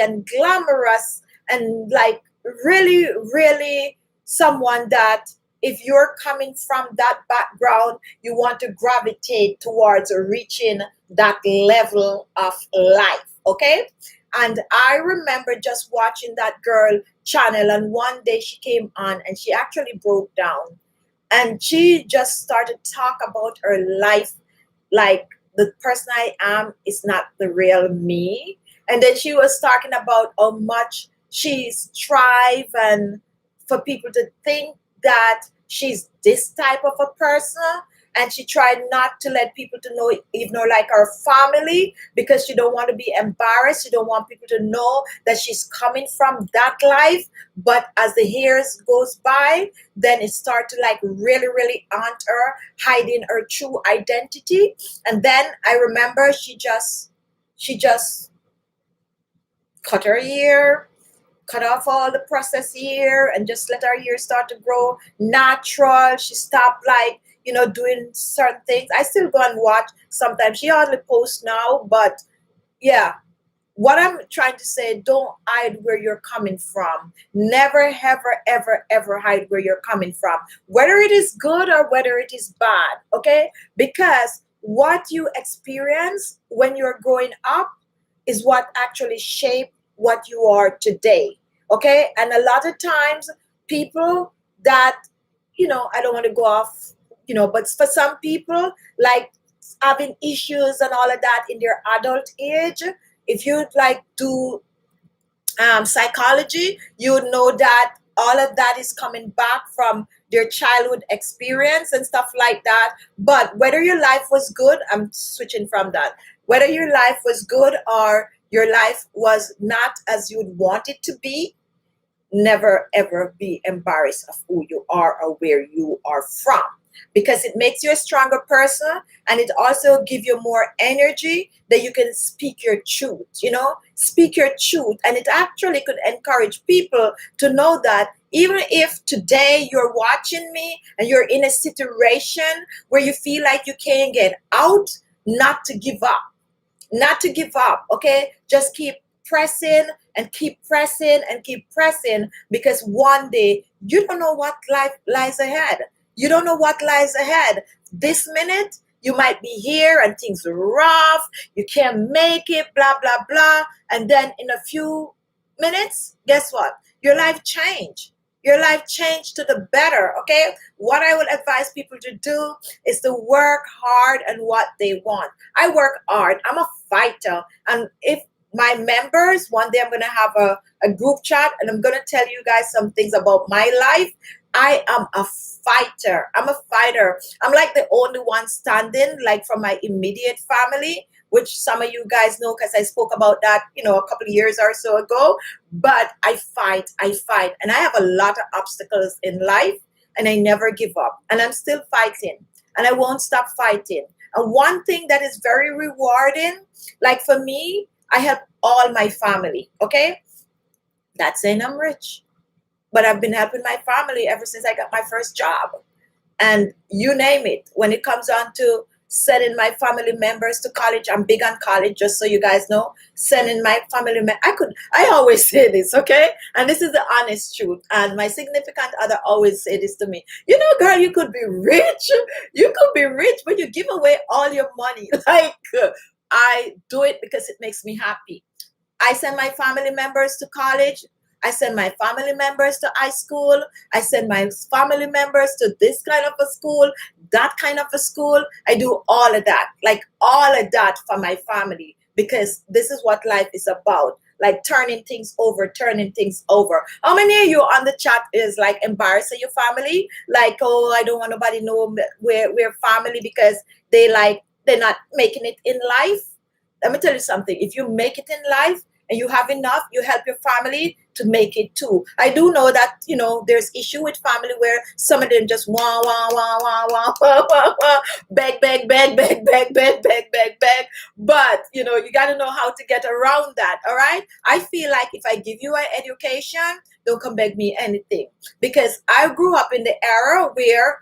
Speaker 1: and glamorous and like really, really someone that if you're coming from that background, you want to gravitate towards reaching that level of life, okay? And I remember just watching that girl channel, and one day she came on and she actually broke down and she just started to talk about her life, like the person I am is not the real me. And then she was talking about how much she strive and for people to think that she's this type of a person, and she tried not to let people to know, even like her family, because she don't want to be embarrassed. She don't want people to know that she's coming from that life. But as the years goes by, then it started to like really, really haunt her, hiding her true identity. And then I remember she just cut her ear, cut off all the processed hair and just let her hair start to grow natural. She stopped doing certain things. I still go and watch sometimes. She hardly posts now, but yeah. What I'm trying to say, don't hide where you're coming from. Never, ever, ever, ever hide where you're coming from. Whether it is good or whether it is bad, okay? Because what you experience when you're growing up is what actually shaped what you are today. Okay, and a lot of times people that, I don't want to go off, but for some people, like having issues and all of that in their adult age, if you like do psychology, you would know that all of that is coming back from their childhood experience and stuff like that. But whether your life was good, I'm switching from that. Whether your life was good or your life was not as you'd want it to be, never ever be embarrassed of who you are or where you are from, because it makes you a stronger person, and it also gives you more energy that you can speak your truth, speak your truth. And it actually could encourage people to know that even if today you're watching me and you're in a situation where you feel like you can't get out, not to give up, not to give up. Okay, just keep pressing and keep pressing and keep pressing, because one day you don't know what life lies ahead. You don't know what lies ahead. This minute you might be here and things are rough, you can't make it, blah blah blah, and then in a few minutes, guess what, your life changed. Your life changed to the better. Okay, what I would advise people to do is to work hard on what they want. I work hard. I'm a fighter. And if my members, one day I'm going to have a group chat and I'm going to tell you guys some things about my life. I am a fighter. I'm a fighter. I'm like the only one standing, like from my immediate family, which some of you guys know because I spoke about that, a couple of years or so ago. But I fight, and I have a lot of obstacles in life, and I never give up, and I'm still fighting, and I won't stop fighting. And one thing that is very rewarding, like for me, I help all my family. Okay, that's saying I'm rich, but I've been helping my family ever since I got my first job. And you name it, when it comes on to sending my family members to college, I'm big on college, just so you guys know. Sending my family I always say this, okay, and this is the honest truth, and my significant other always say this to me, girl, you could be rich, but you give away all your money. Like, I do it because it makes me happy. I send my family members to college. I send my family members to high school. I send my family members to this kind of a school, that kind of a school. I do all of that, like all of that for my family, because this is what life is about. Like turning things over, turning things over. How many of you on the chat is like embarrassing your family? Like, oh, I don't want nobody to know we're family because they're not making it in life. Let me tell you something. If you make it in life and you have enough, you help your family to make it too. I do know that, there's issue with family where some of them just wah, wah, wah, wah, wah, wah, wah, wah, beg, beg, beg, beg, beg, beg, beg, beg, beg. But, you got to know how to get around that, all right? I feel like if I give you an education, don't come beg me anything. Because I grew up in the era where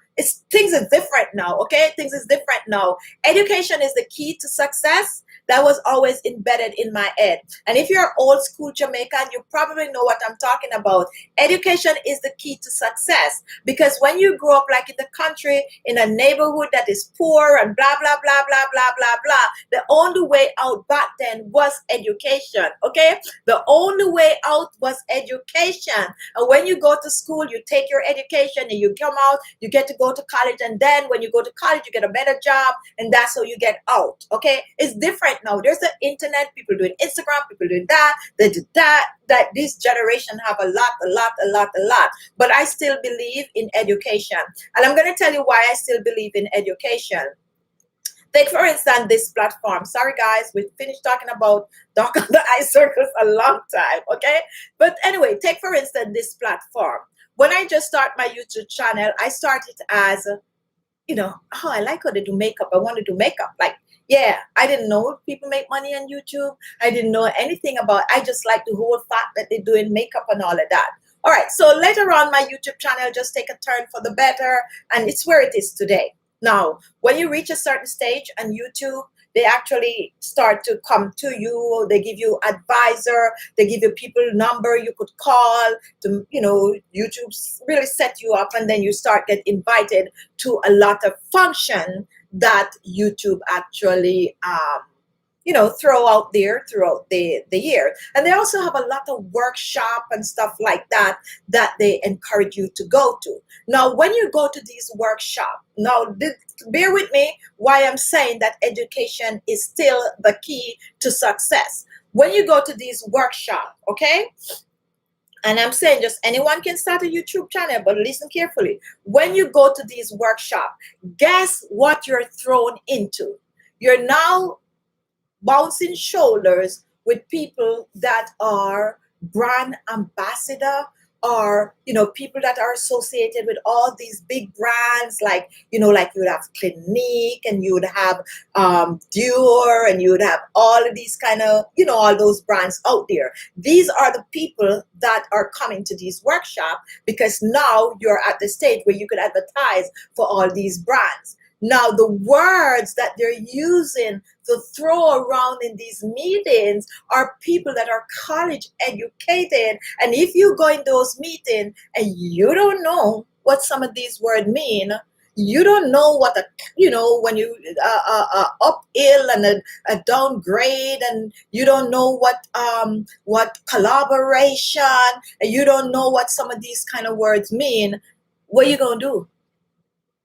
Speaker 1: things are different now, okay? Things is different now. Education is the key to success. That was always embedded in my head. And if you're old school Jamaican, you probably know what I'm talking about. Education is the key to success, because when you grow up like in the country, in a neighborhood that is poor and blah, blah, blah, blah, blah, blah, blah, the only way out back then was education, okay? The only way out was education. And when you go to school, you take your education and you come out, you get to go to college. And then when you go to college, you get a better job, and that's how you get out, okay? It's different now. There's the internet, people doing Instagram, people doing that, they do that this generation have a lot. But I still believe in education. And I'm going to tell you why I still believe in education. Take, for instance, this platform. Sorry, guys, we finished talking about dark under eye circles a long time, okay? But anyway, take, for instance, this platform. When I just start my YouTube channel, I started as, I like how they do makeup. I want to do makeup. Like, yeah, I didn't know people make money on YouTube. I didn't know anything about it. I just like the whole fact that they're doing makeup and all of that. All right, so later on, my YouTube channel just take a turn for the better, and it's where it is today. Now, when you reach a certain stage on YouTube, they actually start to come to you. They give you advisor. They give you people number you could call to, YouTube really set you up, and then you start get invited to a lot of function that YouTube actually throw out there throughout the year. And they also have a lot of workshop and stuff like that that they encourage you to go to. Now, when you go to these workshops, now bear with me why I'm saying that education is still the key to success. When you go to these workshops, okay? And I'm saying just anyone can start a YouTube channel, but listen carefully. When you go to these workshops, guess what you're thrown into? You're now bouncing shoulders with people that are brand ambassador, or people that are associated with all these big brands, like like you would have Clinique, and you would have Dior, and you would have all of these kind of all those brands out there. These are the people that are coming to these workshops, because now you're at the stage where you could advertise for all these brands. Now, the words that they're using to throw around in these meetings are people that are college educated. And if you go in those meetings and you don't know what some of these words mean, you don't know what when you uphill and a downgrade, and you don't know what collaboration, and you don't know what some of these kind of words mean, what are you gonna do?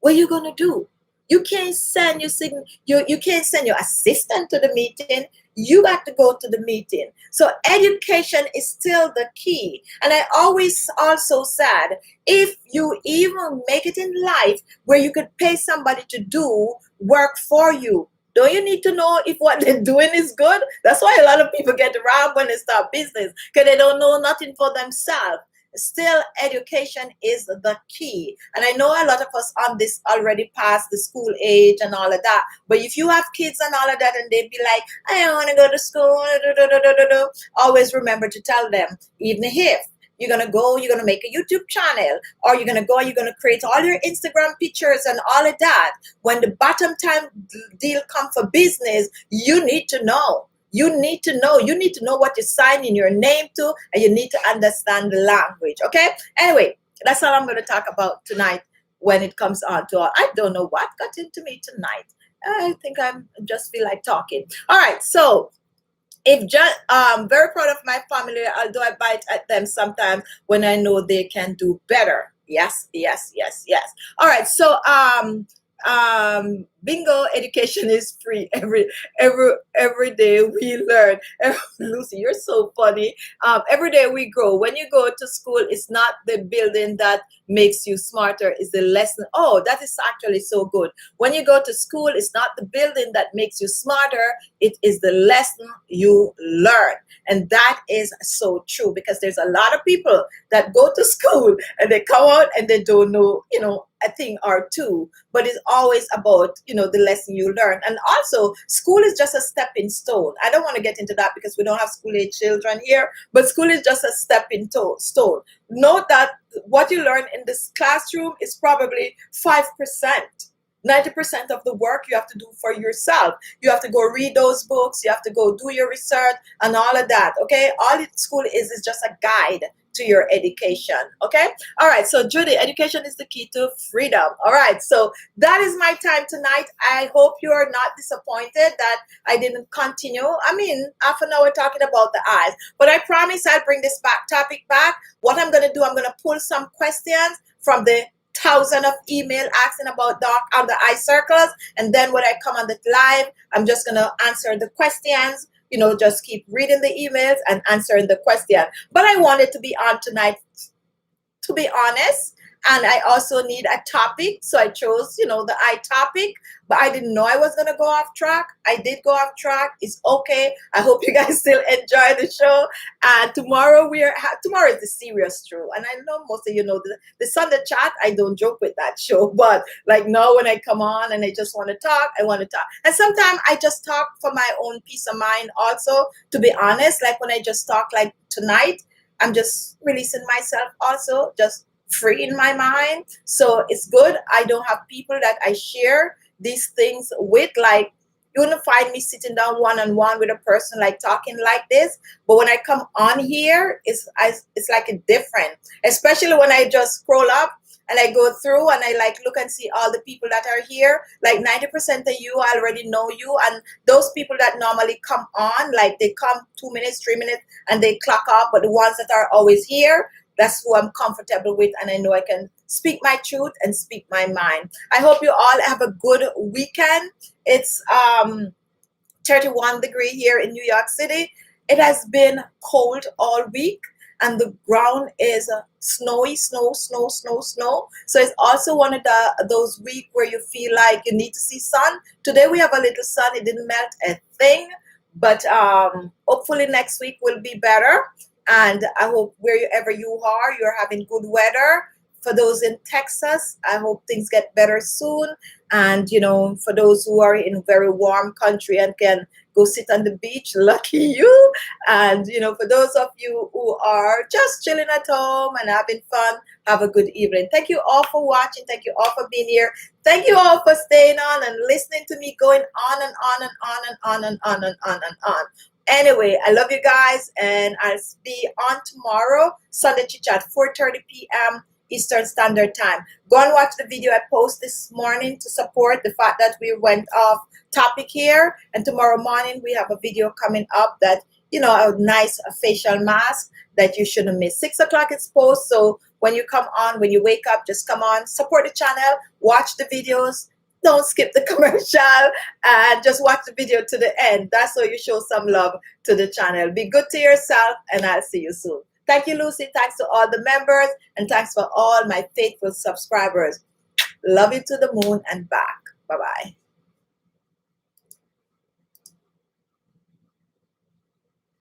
Speaker 1: What are you gonna do? You can't send you can't send your assistant to the meeting. You got to go to the meeting. So education is still the key. And I always also said, if you even make it in life where you could pay somebody to do work for you, don't you need to know if what they're doing is good? That's why a lot of people get around when they start business, because they don't know nothing for themselves. Still, education is the key. And I know a lot of us on this already passed the school age and all of that. But if you have kids and all of that, and they'd be like, I don't want to go to school, always remember to tell them, even if you're going to go, you're going to make a YouTube channel, or you're going to go, you're going to create all your Instagram pictures and all of that. When the bottom time deal come for business, you need to know. You need to know what you're signing your name to, and you need to understand the language. Okay? Anyway, that's all I'm going to talk about tonight when it comes on to all. I don't know what got into me tonight. I think I just feel like talking. All right, so I'm very proud of my family, although I bite at them sometimes when I know they can do better. Yes. All right, so bingo, education is free. Every day we learn. Lucy, you're so funny. Every day we grow. When you go to school, it's not the building that makes you smarter, it's the lesson. Oh, that is actually so good. When you go to school, it's not the building that makes you smarter, it is the lesson you learn. And that is so true, because there's a lot of people that go to school and they come out and they don't know, a thing or two, but it's always about, the lesson you learn. And also, school is just a stepping stone. I don't want to get into that because we don't have school age children here, but school is just a stepping stone. Note that what you learn in this classroom is probably 5%. 90% of the work you have to do for yourself. You have to go read those books. You have to go do your research and all of that. Okay. All school is just a guide to your education. Okay. All right. So Judy, education is the key to freedom. All right. So that is my time tonight. I hope you are not disappointed that I didn't continue. I mean, half an hour talking about the eyes, but I promise I'll bring this topic back. What I'm going to do, I'm going to pull some questions from the thousands of email asking about dark under eye circles, and then when I come on the live, I'm just gonna answer the questions. Just keep reading the emails and answering the question. But I wanted to be on tonight, to be honest, and I also need a topic, so I chose the eye topic, but I didn't know I was gonna go off track. I did go off track. It's okay. I hope you guys still enjoy the show. And tomorrow tomorrow is the serious show, and I know most of you know the Sunday chat. I don't joke with that show, but like now when I come on and I just want to talk, I want to talk. And sometimes I just talk for my own peace of mind also, to be honest. Like when I just talk like tonight, I'm just releasing myself also, just free in my mind. So it's good. I don't have people that I share these things with. Like, you wouldn't find me sitting down one-on-one with a person like talking like this. But when I come on here, it's like a different, especially when I just scroll up and I go through and I like look and see all the people that are here. Like 90% of you, I already know you, and those people that normally come on, like they come 2 minutes, 3 minutes, and they clock off. But the ones that are always here, that's who I'm comfortable with, and I know I can speak my truth and speak my mind. I hope you all have a good weekend. It's 31 degree here in New York City. It has been cold all week, and the ground is snowy, snow. So it's also one of those weeks where you feel like you need to see sun. Today we have a little sun. It didn't melt a thing, but hopefully next week will be better. And I hope wherever you are, you're having good weather. For those in Texas, I hope things get better soon. And, you know, for those who are in a very warm country and can go sit on the beach, lucky you. And, you know, for those of you who are just chilling at home and having fun, have a good evening. Thank you all for watching. Thank you all for being here. Thank you all for staying on and listening to me going on and on and on and on and on and on and on. Anyway, I love you guys, and I'll be on tomorrow, Sunday Chit Chat, 4:30 p.m. Eastern Standard Time. Go and watch the video I posted this morning to support the fact that we went off topic here. And tomorrow morning we have a video coming up that, you know, a nice facial mask that you shouldn't miss. 6 o'clock is post. So when you come on, when you wake up, just come on, support the channel, watch the videos. Don't skip the commercial, and just watch the video to the end. That's how you show some love to the channel. Be good to yourself, and I'll see you soon. Thank you, Lucy. Thanks to all the members, and thanks for all my faithful subscribers. Love you to the moon and back. Bye-bye.